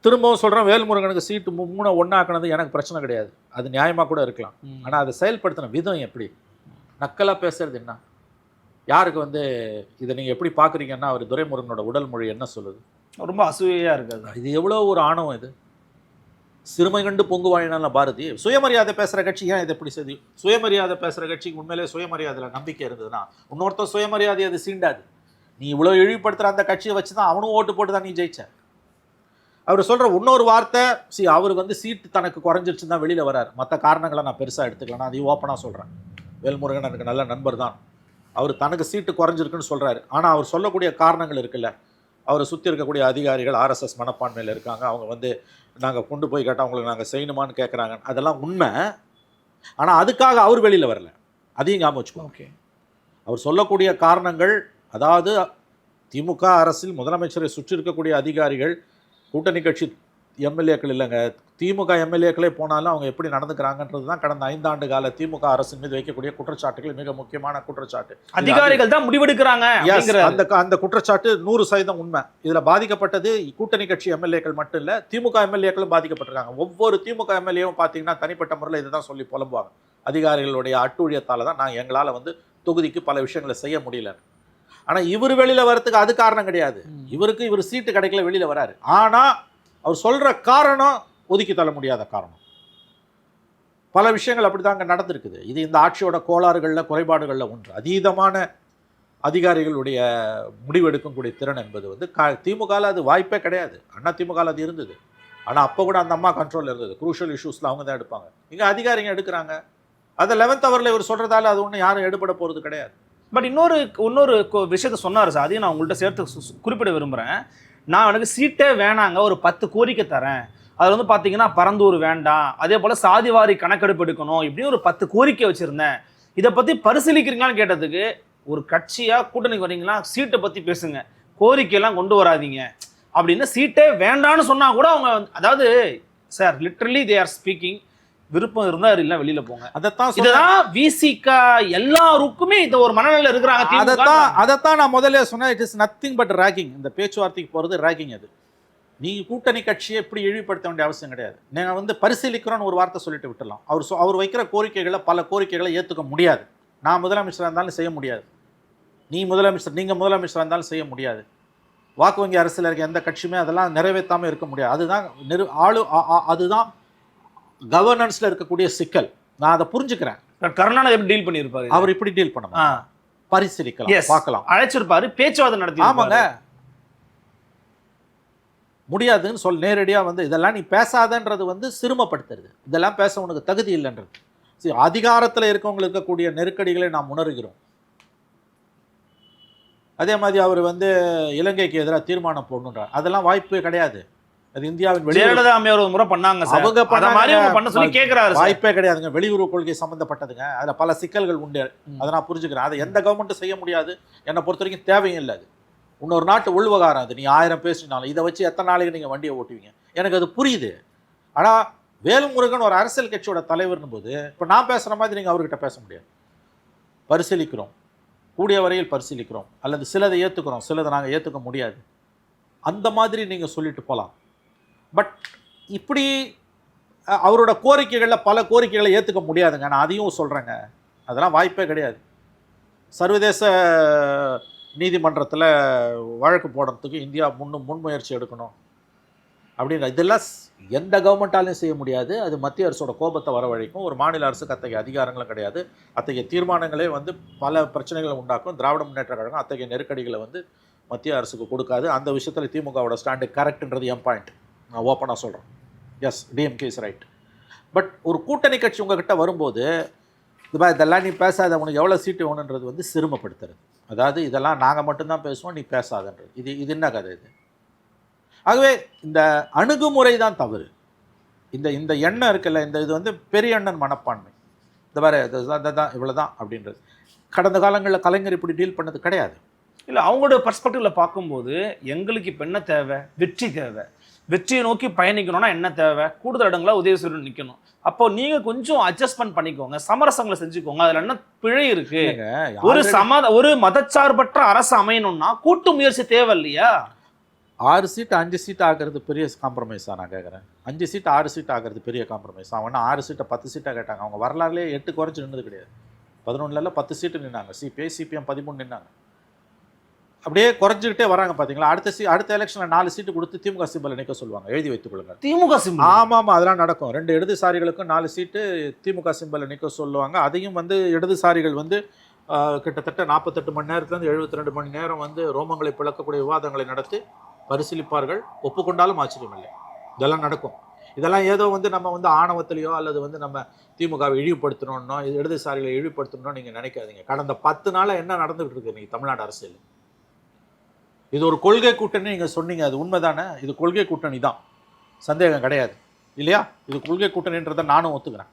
திரும்பவும் சொல்கிறேன், வேல்முருகனுக்கு சீட்டு 3 ஒன்றா ஆக்கினது எனக்கு பிரச்சனை கிடையாது. அது நியாயமாக கூட இருக்கலாம். ஆனால் அதை செயல்படுத்தின விதம் எப்படி? நக்கலாக பேசுறது என்ன? யாருக்கு வந்து இதை நீங்கள் எப்படி பார்க்குறீங்கன்னா அவர் துரைமுருகனோட உடல் மொழி என்ன சொல்லுது? ரொம்ப அசூயாக இருக்காது. இது எவ்வளோ ஒரு ஆணவம்! இது சிறுமை கண்டு பொங்கு வாழினால பாரதி. சுயமரியாதை பேசுகிற கட்சி ஏன் இது எப்படி செய்தி? சுயமரியாதை பேசுகிற கட்சிக்கு உண்மையிலே சுயமரியாதையில் நம்பிக்கை இருந்ததுன்னா இன்னொருத்தர் சுயமரியாதை அது சீண்டாது. நீ இவ்வளோ இழிவுபடுத்துகிற அந்த கட்சியை வச்சு தான் அவனும் ஓட்டு போட்டு தான் நீ ஜெயிச்ச. அவர் சொல்கிற இன்னொரு வார்த்தை, அவருக்கு வந்து சீட்டு தனக்கு குறைஞ்சிருச்சுன்னு தான் வெளியில் வரார். மற்ற காரணங்களை நான் பெருசாக எடுத்துக்கலாம். நான் அதையும் ஓப்பனாக சொல்கிறேன். வேல்முருகன் எனக்கு நல்ல நண்பர் தான். அவர் தனக்கு சீட்டு குறைஞ்சிருக்குன்னு சொல்கிறாரு. ஆனால் அவர் சொல்லக்கூடிய காரணங்கள் இருக்குல்ல, அவரை சுற்றி இருக்கக்கூடிய அதிகாரிகள் ஆர்எஸ்எஸ் மனப்பான்மையில் இருக்காங்க. அவங்க வந்து நாங்கள் கொண்டு போய் கேட்டால் அவங்களுக்கு நாங்கள் செய்யணுமான்னு கேட்குறாங்க. அதெல்லாம் உண்மை. ஆனால் அதுக்காக அவர் வெளியில் வரல. அதையும் ஞாபகம் வச்சுக்கோங்க. ஓகே, அவர் சொல்லக்கூடிய காரணங்கள், அதாவது திமுக அரசில் முதலமைச்சரை சுற்றி இருக்கக்கூடிய அதிகாரிகள் கூட்டணி கட்சி எம்எல்ஏக்கள் இல்லைங்க, திமுக எம்எல்ஏக்களே போனாலும் அவங்க எப்படி நடந்துக்கிறாங்கன்றது தான் கடந்த 5 ஆண்டு கால திமுக அரசின் மீது வைக்கக்கூடிய குற்றச்சாட்டுகள் மிக முக்கியமான குற்றச்சாட்டு. அதிகாரிகள் தான் முடிவெடுக்கிறாங்க. அந்த குற்றச்சாட்டு 100% உண்மை. இதில் பாதிக்கப்பட்டது கூட்டணி கட்சி எம்எல்ஏக்கள் மட்டும் இல்லை, திமுக எம்எல்ஏக்களும் பாதிக்கப்பட்டிருக்காங்க. ஒவ்வொரு திமுக எம்எல்ஏவும் பார்த்தீங்கன்னா தனிப்பட்ட முறையில் இதை தான் சொல்லி புலம்புவாங்க. அதிகாரிகளுடைய அட்டூழியத்தால் தான் எங்களால் வந்து தொகுதிக்கு பல விஷயங்களை செய்ய முடியல. ஆனால் இவர் வெளியில் வரத்துக்கு அது காரணம் கிடையாது. இவர் சீட்டு கிடைக்கல, வெளியில் வராரு. ஆனால் அவர் சொல்கிற காரணம் ஒதுக்கி தள்ள முடியாத காரணம். பல விஷயங்கள் அப்படி தான் அங்கே நடந்திருக்குது. இது இந்த ஆட்சியோட கோளாறுகளில், குறைபாடுகளில் ஒன்று. அதீதமான அதிகாரிகளுடைய முடிவெடுக்கக்கூடிய திறன் என்பது வந்து திமுகவில் அது வாய்ப்பே கிடையாது. அண்ணா திமுகவில் அது இருந்தது. ஆனால் அப்போ கூட அந்த அம்மா கண்ட்ரோலில் இருந்தது. குரூஷியல் இஷ்யூஸில் அவங்க தான் எடுப்பாங்க. இங்கே அதிகாரிங்க எடுக்கிறாங்க. அதை 11th ஹவரில் இவர் சொல்கிறதால அது ஒன்றும் யாரும் எடுபட போகிறது கிடையாது. பட் இன்னொரு விஷயத்த சொன்னார் சார், அதையும் நான் உங்கள்கிட்ட சேர்த்து குறிப்பிட விரும்புகிறேன். நான் எனக்கு சீட்டே வேணாங்க, ஒரு 10 கோரிக்கை தரேன். அதில் வந்து பார்த்தீங்கன்னா பரந்தூர் வேண்டாம், அதே போல் சாதிவாரி கணக்கெடுப்பு எடுக்கணும், இப்படியும் ஒரு 10 கோரிக்கை வச்சுருந்தேன். இதை பற்றி பரிசீலிக்கிறீங்களான்னு கேட்டதுக்கு, ஒரு கட்சியாக கூட்டணிக்கு வரீங்களா, சீட்டை பற்றி பேசுங்க, கோரிக்கையெல்லாம் கொண்டு வராதிங்க அப்படின்னு சீட்டே வேண்டான்னு சொன்னால் கூட அவங்க, அதாவது sir literally they are speaking, விருப்பம் இருந்தா இல்லை வெளியில போங்க. இதுதான் விசிகா எல்லாருக்குமே இந்த ஒரு மனநிலையில் இருக்கிறாங்க. அதைத்தான் நான் முதல்ல சொன்னேன். It is nothing but ragging. இந்த பேச்சுவார்த்தைக்கு போகிறது ரேகிங். அது நீங்க கூட்டணி கட்சியை எப்படி இழிவுபடுத்த வேண்டிய அவசியம் கிடையாது. நீங்கள் வந்து பரிசீலிக்கிறோன்னு ஒரு வார்த்தை சொல்லிட்டு விட்டுலாம். அவர் வைக்கிற கோரிக்கைகளை, பல கோரிக்கைகளை ஏற்றுக்க முடியாது. நான் முதலமைச்சராக இருந்தாலும் செய்ய முடியாது. நீங்கள் முதலமைச்சராக இருந்தாலும் செய்ய முடியாது. வாக்கு வங்கி அரசியல் இருக்க எந்த கட்சியுமே அதெல்லாம் நிறைவேற்றாமல் இருக்க முடியாது. அதுதான் கவர்னன்ஸ்ல இருக்கக்கூடிய சிக்கல். நான் அதை புரிஞ்சுக்கிறேன். கருணாநிதி எப்படி டீல் பண்ணியிருப்பாரு, அவர் இப்படி டீல் பண்ணணும், பரிசீலிக்கலாம், பார்க்கலாம், அழைச்சிருப்பாரு, பேச்சுவார்த்தை நடத்தி. ஆமாங்க, முடியாதுன்னு சொல் நேரடியா வந்து இதெல்லாம் நீ பேசாதன்றது வந்து சிறுமப்படுத்துறது. இதெல்லாம் பேச உனக்கு தகுதி இல்லைன்றது. சரி, அதிகாரத்தில் இருக்கவங்களுக்கு இருக்கக்கூடிய நெருக்கடிகளை நாம் உணர்கிறோம். அதே மாதிரி அவர் வந்து இலங்கைக்கு எதிராக தீர்மானம் போடணுன்றார். அதெல்லாம் வாய்ப்பே கிடையாது. அது இந்தியாவின் வெளியுறவு ஜெயலலிதா அம்மையார் ஒரு முறை பண்ணாங்க சார். அவங்க அத மாதிரி அவங்க பண்ண சொல்லி கேக்குறாரு சார். வாய்ப்பே கிடையாதுங்க. வெளியுறவு கொள்கை சம்பந்தப்பட்டதுங்க. அதுல பல சிக்கல்கள் உண்டு. அதை நான் புரிஞ்சுக்கிறேன். அதை எந்த கவர்மெண்ட்டும் செய்ய முடியாது. என்னை பொறுத்த வரைக்கும் தேவையும் இல்லை. அது இன்னொரு நாட்டு உள்வகாரம். அது நீ 1000 பேசினாலும் இதை வச்சு எத்தனை நாளைக்கு நீங்க வண்டியை ஓட்டுவீங்க? எனக்கு அது புரியுது. ஆனா வேல்முருகன் ஒரு அரசியல் கட்சியோட தலைவர்னு போது இப்போ நான் பேசுற மாதிரி நீங்க அவர்கிட்ட பேச முடியாது. பரிசீலிக்கிறோம், கூடிய வரையில் பரிசீலிக்கிறோம், அல்லது சிலதை ஏற்றுக்கிறோம், சிலதை நாங்கள் ஏற்றுக்க முடியாது, அந்த மாதிரி நீங்கள் சொல்லிட்டு போகலாம். பட் இப்படி அவரோட கோரிக்கைகளில் பல கோரிக்கைகளை ஏற்றுக்க முடியாதுங்க. நான் அதையும் சொல்கிறேங்க. அதெல்லாம் வாய்ப்பே கிடையாது. சர்வதேச நீதிமன்றத்தில் வழக்கு போடுறதுக்கு இந்தியா முன்முயற்சி எடுக்கணும் அப்படின்ற இதெல்லாம் எந்த கவர்மெண்ட்டாலையும் செய்ய முடியாது. அது மத்திய அரசோட கோபத்தை வரவழைக்கும். ஒரு மாநில அரசுக்கு அத்தகைய அதிகாரங்களும் கிடையாது. அத்தகைய தீர்மானங்களே வந்து பல பிரச்சனைகளை உண்டாக்கும். திராவிட முன்னேற்ற கழகம் அத்தகைய நெருக்கடிகளை வந்து மத்திய அரசுக்கு கொடுக்காது. அந்த விஷயத்தில் திமுகவோட ஸ்டாண்டு கரெக்ட்ன்றது என் பாயிண்ட். நான் ஓப்பனாக சொல்கிறேன். Yes, DMK is right. But ஒரு கூட்டணி கட்சி உங்ககிட்ட வரும்போது இதெல்லாம் நீ பேசாத, உனக்கு எவ்வளோ சீட்டு வேணுன்றது வந்து சிறுமப்படுத்துறது. அதாவது இதெல்லாம் நாங்கள் மட்டும்தான் பேசுவோம், நீ பேசாதன்றது. இது என்ன கதை இது? ஆகவே இந்த அணுகுமுறை தான் தவறு. இந்த எண்ணம் இருக்குல்ல, இது வந்து பெரிய எண்ணன் மனப்பான்மை. இந்த வேறு தான் இவ்வளோதான் அப்படின்றது கடந்த காலங்களில் கலைஞர் இப்படி டீல் பண்ணது கிடையாது. இல்லை, அவங்களோட பர்ஸ்பெக்டிவில் பார்க்கும்போது எங்களுக்கு இப்போ என்ன தேவை? வெற்றி தேவை. வெற்றியை நோக்கி பயணிக்கணும்னா என்ன தேவை? கூடுதல் இடங்களா உதயசூரியன் நிற்கணும். அப்போ நீங்க கொஞ்சம் அட்ஜஸ்ட்மெண்ட் பண்ணிக்கோங்க, சமரசங்களை செஞ்சுக்கோங்க. அதுல என்ன பிழை இருக்கு? ஒரு மதச்சார்பற்ற அரசு அமையணும்னா கூட்டு முயற்சி தேவை இல்லையா? 6 சீட் 5 சீட் ஆகிறது பெரிய காம்ப்ரமைஸாக நான் கேட்குறேன். 5 சீட் 6 சீட் ஆகிறது பெரிய காம்ப்ரமைஸ். அவனா 6 சீட்டை 10 சீட்டாக கேட்டாங்க. அவங்க வரலாறுலேயே 8 குறைச்சி நின்னது கிடையாது. 11ல் 10 சீட்டு நின்னாங்க. சிபிஐ சிபிஎம் 13 நின்னாங்க. அப்படியே குறைஞ்சிக்கிட்டே வராங்க. பார்த்தீங்களா? அடுத்த எலெக்ஷனில் 4 சீட்டு கொடுத்து திமுக சிம்பலை நிற்க சொல்லுவாங்க. எழுதி வைத்துக் கொள்ளுங்க. திமுக சிம்பல்? ஆமாம், அதெல்லாம் நடக்கும். 2 இடதுசாரிகளுக்கும் 4 சீட்டு திமுக சிம்பலை நிற்க சொல்லுவாங்க. அதையும் வந்து இடதுசாரிகள் வந்து கிட்டத்தட்ட 48 மணி நேரத்துலேருந்து 72 மணி நேரம் வந்து ரோமங்களை பிளக்கக்கூடிய விவாதங்களை நடத்தி பரிசீலிப்பார்கள். ஒப்புக்கொண்டாலும் ஆச்சரியம் இல்லை. இதெல்லாம் நடக்கும். இதெல்லாம் ஏதோ வந்து நம்ம வந்து ஆணவத்திலையோ அல்லது வந்து நம்ம திமுகவை இழிவுபடுத்தணும்னோ இடதுசாரிகளை இழிவுபடுத்தணும்னோ நீங்கள் நினைக்காதீங்க. கடந்த 10 நாளாக என்ன நடந்துகிட்டு இருக்கு நீங்கள் தமிழ்நாடு அரசியல்? இது ஒரு கொள்கை கூட்டணி நீங்கள் சொன்னீங்க, அது உண்மைதானே? இது கொள்கை கூட்டணி தான், சந்தேகம் கிடையாது இல்லையா? இது கொள்கை கூட்டணின்றதை நானும் ஒத்துக்கிறேன்.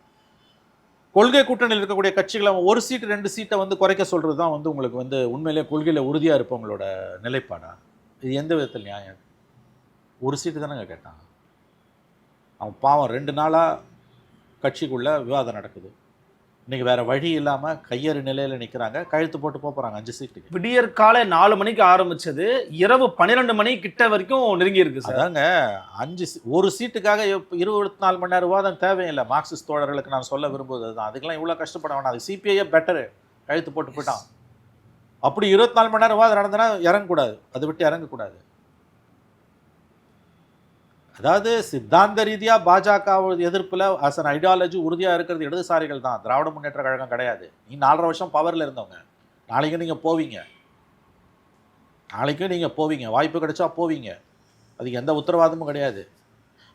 கொள்கை கூட்டணியில் இருக்கக்கூடிய கட்சிகளை 1 சீட்டு 2 சீட்டை வந்து குறைக்க சொல்கிறது தான் வந்து உங்களுக்கு வந்து உண்மையிலே கொள்கையில் உறுதியாக இருப்பவங்களோட நிலைப்பாடா? இது எந்த விதத்தில் நியாயம்? 1 சீட்டு தானேங்க கேட்டான். அவன் பாவம் 2 நாளாக கட்சிக்குள்ளே விவாதம் நடக்குது. இன்றைக்கி வேறு வழி இல்லாமல் கையறு நிலையில் நிற்கிறாங்க. கழுத்து போட்டு போகிறாங்க 5 சீட்டுக்கு. விடியற் காலை 4 மணிக்கு ஆரம்பிச்சது இரவு 12 மணி கிட்ட வரைக்கும் நெருங்கி இருக்கு சார். அதாங்க 1 சீட்டுக்காக 24 மணி நேரம் விவாதம் தேவையில்லை. மார்க்சிஸ்ட் தோழர்களுக்கு நான் சொல்ல விரும்புவது அதுதான். அதுக்கெல்லாம் இவ்வளோ கஷ்டப்பட வேணாம். அது சிபிஐயே பெட்டரு. கழுத்து போட்டு போயிட்டான். அப்படி 24 மணி நேரம் விவாதம் நடந்தனா இறங்கக்கூடாது, அதை விட்டு இறங்கக்கூடாது. அதாவது சித்தாந்த ரீதியாக பாஜக எதிர்ப்பில் அஸ் அன் ஐடியாலஜி உறுதியாக இருக்கிறது இடதுசாரிகள் தான், திராவிட முன்னேற்ற கழகம் கிடையாது. நீ 4.5 வருஷம் பவரில் இருந்தவங்க. நாளைக்கும் நீங்கள் போவீங்க, வாய்ப்பு கிடைச்சா போவீங்க. அதுக்கு எந்த உத்தரவாதமும் கிடையாது.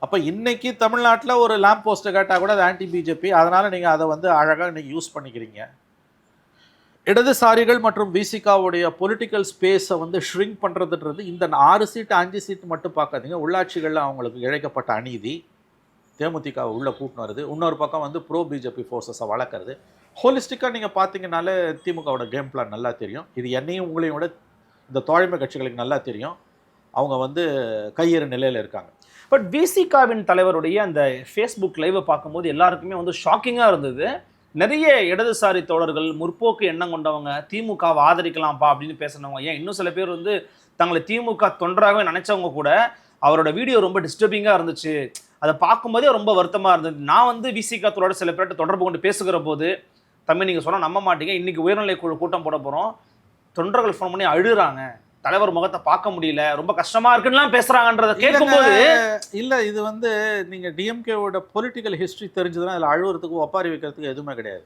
அப்போ இன்னைக்கு தமிழ்நாட்டில் ஒரு லேம்ப் போஸ்ட்டை கேட்டால் கூட அது ஆன்டி பிஜேபி. அதனால் நீங்கள் அதை வந்து அழகாக இன்றைக்கி யூஸ் பண்ணிக்கிறீங்க. இடதுசாரிகள் மற்றும் விசிகாவுடைய பொலிட்டிக்கல் ஸ்பேஸை வந்து ஷ்ரிங்க் பண்ணுறதுன்றது இந்த 6 சீட்டு 5 சீட்டு மட்டும் பார்க்காதீங்க. உள்ளாட்சிகளில் அவங்களுக்கு இழைக்கப்பட்ட அநீதி, தேமுதிகவை உள்ளே கூட்டின்னு வருது. இன்னொரு பக்கம் வந்து ப்ரோ பிஜேபி ஃபோர்ஸஸை வளர்க்குறது. ஹோலிஸ்டிக்காக நீங்கள் பார்த்தீங்கன்னாலே திமுகவோட கேம் பிளான் நல்லா தெரியும். இது என்னையும் உங்களையும் விட இந்த தோழமை கட்சிகளுக்கு நல்லா தெரியும். அவங்க வந்து கையேறு நிலையில் இருக்காங்க. பட் விசிகாவின் தலைவருடைய அந்த ஃபேஸ்புக் லைவை பார்க்கும்போது எல்லாருக்குமே வந்து ஷாக்கிங்காக இருந்தது. நிறைய இடதுசாரி தோழர்கள், முற்போக்கு எண்ணம் கொண்டவங்க, திமுகவை ஆதரிக்கலாம்ப்பா அப்படின்னு பேசினவங்க, ஏன் இன்னும் சில பேர் வந்து தங்களை திமுக தொண்டராகவே நினைச்சவங்க கூட அவரோட வீடியோ ரொம்ப டிஸ்டர்பிங்காக இருந்துச்சு, அதை பார்க்கும்போதே ரொம்ப வருத்தமாக இருந்தது. நான் வந்து விசிகா தோழரோட சில பேர்கிட்ட தொடர்பு கொண்டு பேசுகிற போது, தம்பி நீங்கள் சொன்னால் நம்ப மாட்டீங்க, இன்றைக்கி உயர்நிலை குழு கூட்டம் போட போகிறோம், தொண்டர்கள் ஃபோன் பண்ணி அழுறாங்க, தலைவர் முகத்தை பார்க்க முடியல, ரொம்ப கஷ்டமா இருக்குன்னுலாம் பேசுறாங்கன்றத கேட்கும்போது இல்ல, இது வந்து நீங்க டிஎம்கேவோட பொலிட்டிக்கல் ஹிஸ்டரி தெரிஞ்சதுன்னா அதில் அழுவுறதுக்கு ஒப்பாரி வைக்கிறதுக்கு எதுவுமே கிடையாது.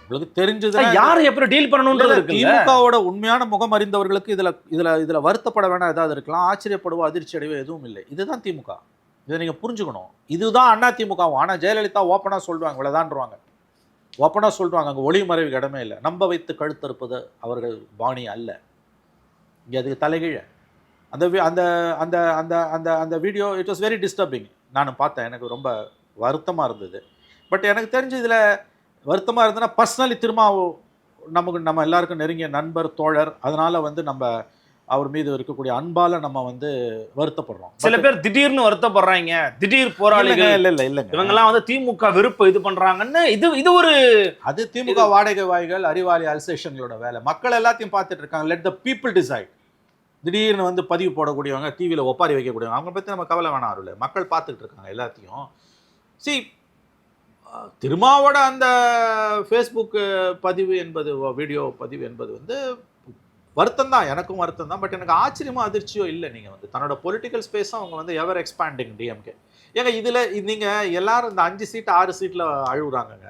உங்களுக்கு தெரிஞ்சது யார் எப்படி டீல் பண்ணணும்ன்றது இருக்கு. திமுகவோட உண்மையான முகம் அறிந்தவர்களுக்கு இதுல வருத்தப்பட வேணாம் ஏதாவது இருக்கலாம், ஆச்சரியப்படுவோ அதிர்ச்சி அடைவோ எதுவும் இல்லை. இதுதான் திமுக. இதை நீங்க புரிஞ்சுக்கணும். இதுதான் அண்ணா திமுகவும். ஆனால் ஜெயலலிதா ஓப்பனா சொல்லுவாங்க, இவ்வளவுதான்ருவாங்க, ஓப்பனா சொல்றாங்க. அங்கே ஒளி மறைவுக்கு இடமே இல்லை. நம்ப வைத்து கழுத்தறுப்பது அவர்கள் பாணி அல்ல. இங்கே அதுக்கு தலைகீழ அந்த அந்த அந்த அந்த அந்த video it was very disturbing. நான் பார்த்தேன், எனக்கு ரொம்ப வருத்தமாக இருந்தது. பட் எனக்கு தெரிஞ்சு இதில் வருத்தமாக இருந்ததுன்னா பர்சனலி நம்ம எல்லாருக்கும் நெருங்கிய நண்பர், தோழர், அதனால் வந்து நம்ம அவர் மீது இருக்கக்கூடிய அன்பால் நம்ம வந்து வருத்தப்படுறோம். சில பேர் திடீர்னு வருத்தப்படுறாங்க, திடீர் போராளிகள் இல்லைங்க இவங்கெல்லாம் வந்து திமுக வெறுப்பு இது பண்றாங்கன்னு இது ஒரு அது திமுக வாடகை வாய்கள், அறிவாளி அல்சேஷன்களோட வேலை. மக்கள் எல்லாத்தையும் பார்த்துட்டு இருக்காங்க. Let the people decide. திடீர்னு வந்து பதிவு போடக்கூடியவங்க, டிவியில் ஒப்பாரி வைக்கக்கூடியவங்க, அவங்க பற்றி நம்ம கவலை வேணாம். அருள் மக்கள் பார்த்துக்கிட்டு இருக்காங்க எல்லாத்தையும். சி திருமாவோட அந்த ஃபேஸ்புக் பதிவு என்பது, வீடியோ பதிவு என்பது வந்து வருத்தம் தான், எனக்கும் வருத்தம் தான். பட் எனக்கு ஆச்சரியமோ அதிர்ச்சியோ இல்லை. நீங்கள் வந்து தன்னோட பொலிட்டிக்கல் ஸ்பேஸும் அவங்க வந்து எவர் எக்ஸ்பேண்டிங் டிஎம்கே. ஏங்க இதில் நீங்கள் எல்லாரும் இந்த 5 சீட்டு 6 சீட்டில் அழுகுறாங்கங்க.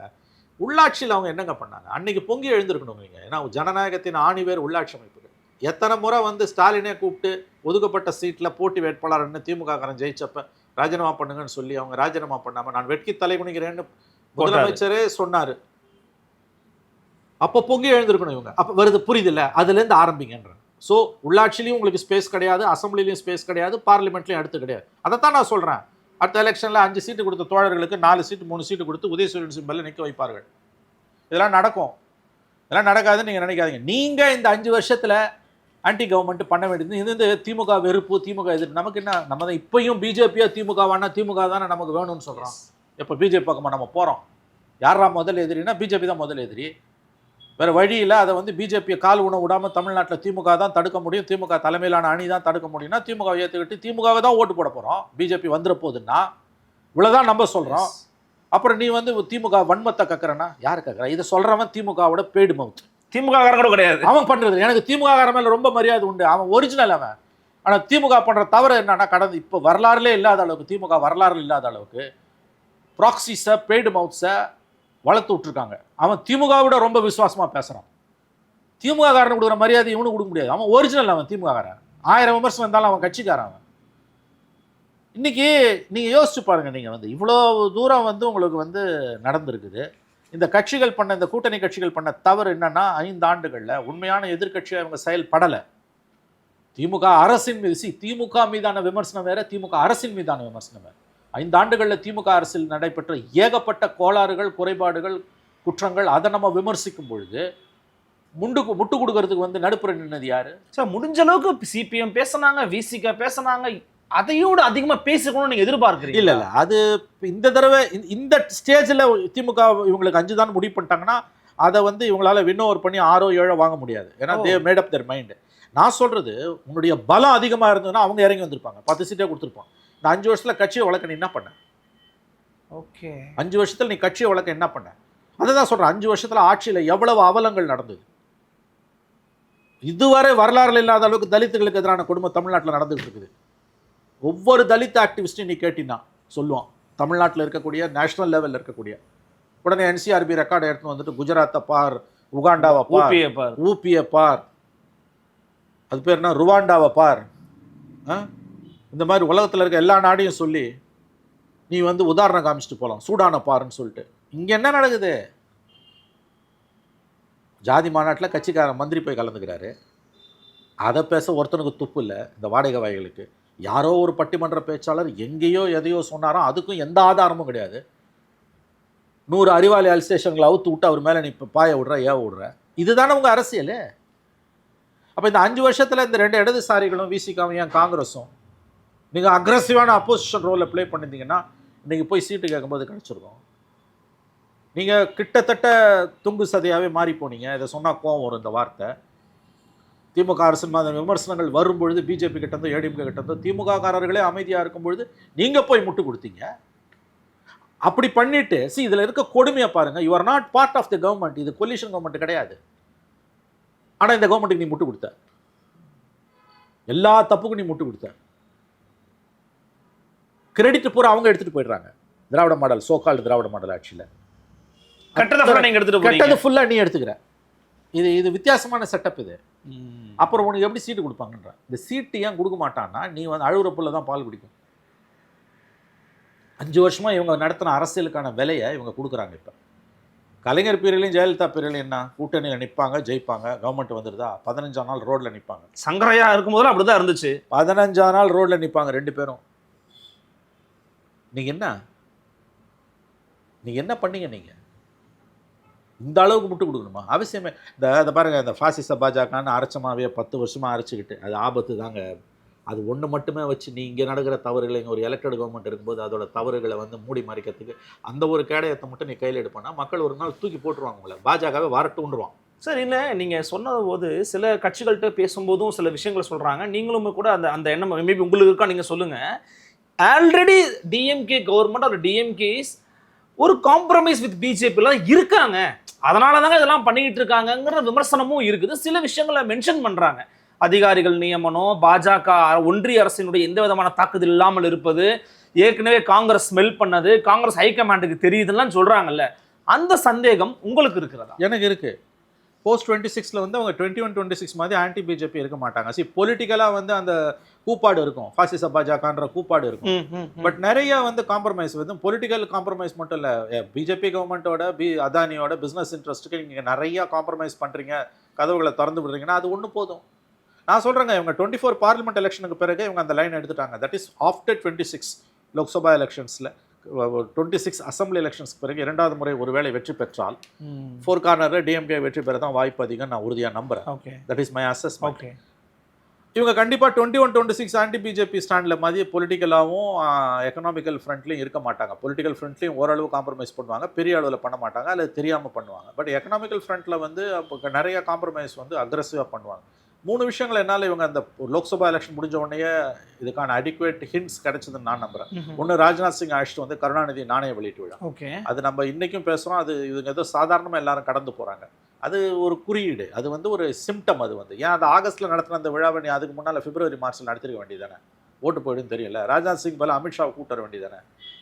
உள்ளாட்சியில் அவங்க என்னங்க பண்ணாங்க? அன்னைக்கு பொங்கி எழுந்திருக்கணும் நீங்கள். ஏன்னா ஜனநாயகத்தின் ஆணிவேர் உள்ளாட்சி அமைப்புகள். எத்தனை முறை வந்து ஸ்டாலினே கூப்பிட்டு ஒதுக்கப்பட்ட சீட்டில் போட்டி வேட்பாளர்னு திமுககாரன் ஜெயிச்சப்ப ராஜினாமா பண்ணுங்கன்னு சொல்லி அவங்க ராஜினாமா பண்ணாமல் நான் வெட்கி தலை குனிகிறேன்னு முதலமைச்சரே சொன்னார். அப்போ பொங்கி எழுந்திருக்கணும் இவங்க. அப்போ வருது, புரியுது இல்லை? அதுலேருந்து ஆரம்பிங்கன்ற. ஸோ உள்ளாட்சிலையும் உங்களுக்கு ஸ்பேஸ் கிடையாது, அசம்பிளிலையும் ஸ்பேஸ் கிடையாது, பார்லிமெண்ட்லையும் அடுத்து கிடையாது. அதைத்தான் நான் சொல்கிறேன். அடுத்த எலெக்ஷனில் 5 சீட்டு கொடுத்த தோழர்களுக்கு 4 சீட்டு 3 சீட்டு கொடுத்து உதயசூரியன் சிம்பலில் நிற்க வைப்பார்கள். இதெல்லாம் நடக்கும். இதெல்லாம் நடக்காதுன்னு நீங்கள் நினைக்காதீங்க. நீங்கள் இந்த 5 வருஷத்தில் ஆன்டி கவர்மெண்ட் பண்ண வேண்டியது இது வந்து திமுக வெறுப்பு, திமுக எதிர்ப்பு. நமக்கு என்ன, நம்ம தான் இப்பயும் பிஜேபியா திமுகவானா திமுக தானே நமக்கு வேணும்னு சொல்கிறோம். இப்போ பிஜேபி பக்கமாக நம்ம போகிறோம். யாரா முதல் எதிரினா பிஜேபி தான் முதல் எதிரி. வேறு வழியில் அதை வந்து பிஜேபியை கால் உணவு விடாமல் தமிழ்நாட்டில் திமுக தான் தடுக்க முடியும், திமுக தலைமையிலான அணி தான் தடுக்க முடியும்னா திமுக ஏற்றுக்கிட்டு திமுகவை தான் ஓட்டு போட போகிறோம். பிஜேபி வந்துட போகுதுன்னா இவ்வளோதான் நம்ம சொல்கிறோம். அப்புறம் நீ வந்து திமுக வன்மத்தை கக்கிறனா யார் கக்கிறா? இதை சொல்கிறவன் திமுகவோட பேடு மவுத். திமுக கூட கிடையாது அவன் பண்ணுறது. எனக்கு திமுக காரன் மேலே ரொம்ப மரியாதை உண்டு, அவன் ஒரிஜினல் அவன். ஆனால் திமுக பண்ணுற தவறு என்னன்னா, கடந்து இப்போ வரலாறுலே இல்லாத அளவுக்கு, திமுக வரலாறு இல்லாத அளவுக்கு ப்ராக்சிஸை, பெய்டு மவுத்ஸை வளர்த்து விட்டுருக்காங்க. அவன் திமுகவோட ரொம்ப விசுவாசமாக பேசுகிறான். திமுக காரன் கொடுக்குற மரியாதை இவனுக்கு கொடுக்க முடியாது. அவன் ஒரிஜினல், அவன் திமுக காரன். 1000 விமர்சனம் இருந்தாலும் அவன் கட்சிக்காரன். அவன் இன்னைக்கு நீங்கள் யோசிச்சு பாருங்க. நீங்கள் வந்து இவ்வளோ தூரம் வந்து உங்களுக்கு வந்து நடந்திருக்குது. இந்த கட்சிகள் பண்ண, இந்த கூட்டணி கட்சிகள் பண்ண தவறு என்னன்னா, 5 ஆண்டுகளில் உண்மையான எதிர்கட்சியாக இவங்க செயல்படலை. திமுக அரசின் மீது, திமுக மீதான விமர்சனம் வேற, திமுக அரசின் மீதான விமர்சனம் வேற. 5 ஆண்டுகளில் திமுக அரசில் நடைபெற்ற ஏகப்பட்ட கோளாறுகள், குறைபாடுகள், குற்றங்கள், அதை நம்ம விமர்சிக்கும் பொழுது முட்டு கொடுக்கறதுக்கு வந்து நடுப்புற நின்னது யாரு? சார் முடிஞ்ச அளவுக்கு சிபிஎம் பேசினாங்க, விசிக பேசினாங்க, அதையோடு அதிகமாக பேசணும்னு நீங்கள் எதிர்பார்க்குறீங்க? இல்லை இல்லை, அது இந்த தடவை இந்த ஸ்டேஜில் திமுக இவங்களுக்கு 5 தான் முடிவு பண்ணிட்டாங்கன்னா அதை வந்து இவங்களால வின்னோவர் பண்ணி 6 7 வாங்க முடியாது. ஏன்னா they made up there mind. நான் சொல்கிறது, உன்னுடைய பலம் அதிகமாக இருந்ததுன்னா அவங்க இறங்கி வந்திருப்பாங்க, 10 சீட்டே கொடுத்துருப்பாங்க. இந்த 5 வருஷத்தில் கட்சியை வளர்க்க நீ என்ன பண்ண? ஓகே, 5 வருஷத்தில் நீ கட்சியை வளர்க்க என்ன பண்ண? அதை தான் சொல்கிறேன். 5 வருஷத்தில் ஆட்சியில் எவ்வளவு அவலங்கள் நடந்தது. இதுவரை வரலாறுல இல்லாத அளவுக்கு தலித்துகளுக்கு எதிரான கொடுமை தமிழ்நாட்டில் நடந்துகிட்டு இருக்குது. ஒவ்வொரு தலித் ஆக்டிவிஸ்டையும் நீ கேட்டினா சொல்லுவான், தமிழ்நாட்டில் இருக்கக்கூடிய நேஷனல் லெவலில் இருக்கக்கூடிய. உடனே என்சிஆர்பி ரெக்கார்டை எடுத்துன்னு வந்துட்டு குஜராத்தை பார், உகாண்டாவை பார், ஊபியை பார், அது பேர் என்ன, ருவாண்டாவை பார், இந்த மாதிரி உலகத்தில் இருக்க எல்லா நாடையும் சொல்லி நீ வந்து உதாரணம் காமிச்சிட்டு போகலாம். சூடான பாருன்னு சொல்லிட்டு. இங்கே என்ன நடக்குது? ஜாதி மாநாட்டில் கட்சிக்காரன் மந்திரி போய் கலந்துக்கிறாரு. அதை பேச ஒருத்தனுக்கு துப்பு இல்லை. இந்த வாடகை வாய்களுக்கு யாரோ ஒரு பட்டிமன்ற பேச்சாளர் எங்கேயோ எதையோ சொன்னாரோ, அதுக்கும் எந்த ஆதாரமும் கிடையாது. 100 அறிவாளி அல்சேஷன்களை அவுத்து விட்டு அவர் மேலே நீ இப்போ பாய விடுற, ஏவ விடுற. இதுதானே உங்கள் அரசியல். அப்போ இந்த 5 வருஷத்தில் இந்த 2 இடதுசாரிகளும் விசிகாவும் ஏன் காங்கிரஸும் நீங்கள் அக்ரெசிவான அப்போசிஷன் ரோலை ப்ளே பண்ணியிருந்தீங்கன்னா இன்றைக்கி போய் சீட்டு கேட்கும்போது கிடச்சிருக்கும். நீங்கள் கிட்டத்தட்ட துங்கு சதையாகவே மாறி போனீங்க. இதை சொன்னால் கோவம் வரும் இந்த வார்த்தை. திமுக அரசின் மாதிரி விமர்சனங்கள் வரும்பொழுது பிஜேபி கிட்டந்தோ ஏடிஎம்கே கிட்டந்தோ திமுக காரர்களே அமைதியாக இருக்கும்பொழுது நீங்கள் போய் முட்டு கொடுத்தீங்க. அப்படி பண்ணிட்டு இதில் இருக்க கொடுமையை பாருங்கள். You are not part of the government. இது கொலிஷன் கவர்மெண்ட் கிடையாது. ஆனால் இந்த கவர்மெண்ட்டுக்கு நீ முட்டு கொடுத்த, எல்லா தப்புக்கும் நீ முட்டு கொடுத்த. கிரெடிட் பூரா அவங்க எடுத்துகிட்டு போயிடுறாங்க. திராவிட மாடல், சோகால்டு திராவிட மாடல் ஆட்சியில் கெட்டது ஃபுல்லாக நீ எடுத்துக்கிற. இது வித்தியாசமான செட்டப் இது. அப்புறம் உனக்கு எப்படி சீட்டு கொடுப்பாங்கன்ற. இந்த சீட்டு ஏன் கொடுக்க மாட்டான்னா, நீ வந்து அழுகுற புள்ள தான் பால் குடிக்கும். 5 வருஷமாக இவங்க நடத்தின அரசியலுக்கான விலையை இவங்க கொடுக்குறாங்க. இப்போ கலைஞர் பீரியலையும் ஜெயலலிதா பீரியலையும் என்ன கூட்டணியில் நிற்பாங்க, ஜெயிப்பாங்க, கவர்மெண்ட் வந்துடுதா 15 நாள் ரோட்டில் நிற்பாங்க. சங்கரையா இருக்கும்போது அப்படிதான் இருந்துச்சு. 15 நாள் ரோட்டில் நிற்பாங்க 2 பேரும். நீங்கள் என்ன பண்ணீங்க? நீங்கள் இந்த அளவுக்கு முட்டு கொடுக்கணுமா? அவசியமே. இந்த பாருங்க, இந்த பாசிச பாஜகன்னு அரைச்சமாவே 10 வருஷமாக அரைச்சிக்கிட்டு அது ஆபத்து தாங்க. அது ஒன்று மட்டுமே வச்சு நீ இங்கே நடக்கிற தவறுகளை, இங்கே ஒரு எலெக்டட் கவர்மெண்ட் இருக்கும்போது அதோட தவறுகளை வந்து மூடி மறைக்கிறதுக்கு அந்த ஒரு கேடயத்தை மட்டும் நீ கையில் எடுப்போன்னா மக்கள் ஒரு நாள் தூக்கி போட்டுருவாங்க, உங்களை பாஜகவே வரட்டுன்றுவான். சார் இல்லை, நீங்கள் சொன்னது போது சில கட்சிகள்கிட்ட பேசும்போதும் சில விஷயங்களை சொல்கிறாங்க. நீங்களும் கூட அந்த எண்ணம் மேபி உங்களுக்கு இருக்கா, நீங்கள் சொல்லுங்கள். ஆல்ரெடி டிஎம்கே கவர்மெண்ட் ஒரு டிஎம்கேஸ் ஒரு காம்ப்ரமைஸ் வித் பிஜேபிலாம் இருக்காங்க, அதனால தாங்க இதெல்லாம் பண்ணிக்கிட்டு இருக்காங்கங்கிற விமர்சனமும் இருக்குது. சில விஷயங்களை மென்ஷன் பண்ணுறாங்க. அதிகாரிகள் நியமனம், பாஜக ஒன்றிய அரசினுடைய எந்த விதமான தாக்குதல் இல்லாமல் இருப்பது, ஏற்கனவே காங்கிரஸ் ஸ்மெல் பண்ணது, காங்கிரஸ் ஹைகமாண்டுக்கு தெரியுதுலாம் சொல்கிறாங்கல்ல, அந்த சந்தேகம் உங்களுக்கு இருக்கிறதா? எனக்கு இருக்குது. போஸ்ட் 26 வந்து அவங்க 21-26 மாதிரி ஆன்டி பிஜேபி இருக்க மாட்டாங்க. பொலிட்டிக்கலாக வந்து அந்த கூப்பாடு இருக்கும், பாசிச பாஜகன்ற கூப்பாடு இருக்கும். பட் நிறைய வந்து காம்ப்ரமைஸ் வந்து பொலிட்டிக்கல் காம்ப்ரமைஸ் மட்டும் இல்லை, பிஜேபி கவர்மெண்ட்டோட அதானியோட பிஸ்னஸ் இன்ட்ரெஸ்ட்டுக்கு நீங்கள் நிறையா காம்ப்ரமைஸ் பண்ணுறீங்க, கதவுகளை திறந்து விடுறீங்கன்னா அது ஒன்று போதும். நான் சொல்கிறேங்க, இவங்க 24 பார்லிமெண்ட் எலெக்ஷனுக்கு பிறகு இவங்க அந்த லைன் எடுத்துட்டாங்க. That is after 26 Lok Sabha எலெக்ஷன்ஸில் 26 assembly எலெக்ஷன்ஸ்க்கு பிறகு 2வது முறை ஒருவேளை வெற்றி பெற்றால் 4 கார்னரில் டிஎம்கே வெற்றி பெற தான் வாய்ப்பு அதிகம், நான் உறுதியாக நம்புகிறேன். Okay, that is my assessment. இவங்க கண்டிப்பாக 21-26 ஆன்டி பிஜேபி ஸ்டாண்டில் மாதிரி பொலிட்டிக்கலாகவும் எக்கனாமிக்கல் ஃப்ரண்ட்லையும் இருக்க மாட்டாங்க. பொலிட்டிக்கல் ஃப்ரண்ட்லையும் ஓரளவு காம்ப்ரமைஸ் பண்ணுவாங்க, பெரிய அளவில் பண்ண மாட்டாங்க, அல்லது தெரியாமல் பண்ணுவாங்க. பட் எக்கனாமிக்கல் ஃப்ரண்ட்டில் வந்து அப்போ நிறைய காம்ப்ரமைஸ் வந்து அக்ரெசிவாக பண்ணுவாங்க. 3 விஷயங்கள் என்னால் இவங்க அந்த லோக்சபா எலெக்ஷன் முடிஞ்ச உடனே இதுக்கான அடிக்குவேட் ஹிண்ட்ஸ் கிடைச்சதுன்னு நான் நம்புறேன். ஒன்று, ராஜ்நாத் சிங் அழைச்சிட்டு வந்து கருணாநிதி நாணய வெளியீட்டு விழா. ஓகே, அது நம்ம இன்றைக்கும் பேசுகிறோம். அது இவங்க ஏதோ சாதாரணமாக எல்லாரும் கடந்து போகிறாங்க. அது ஒரு குறியீடு, அது வந்து ஒரு சிம்டம். அது வந்து ஏன் அந்த ஆகஸ்ட்டில் நடத்தின அந்த விழாவை நீ அதுக்கு முன்னால் பிப்ரவரி மார்ச்சில் நடத்திருக்க வேண்டியதானே? ஓட்டு போயிடுன்னு தெரியல. ராஜ்நாத் சிங் போல அமித்ஷாவை கூட்ட வேண்டியதானே?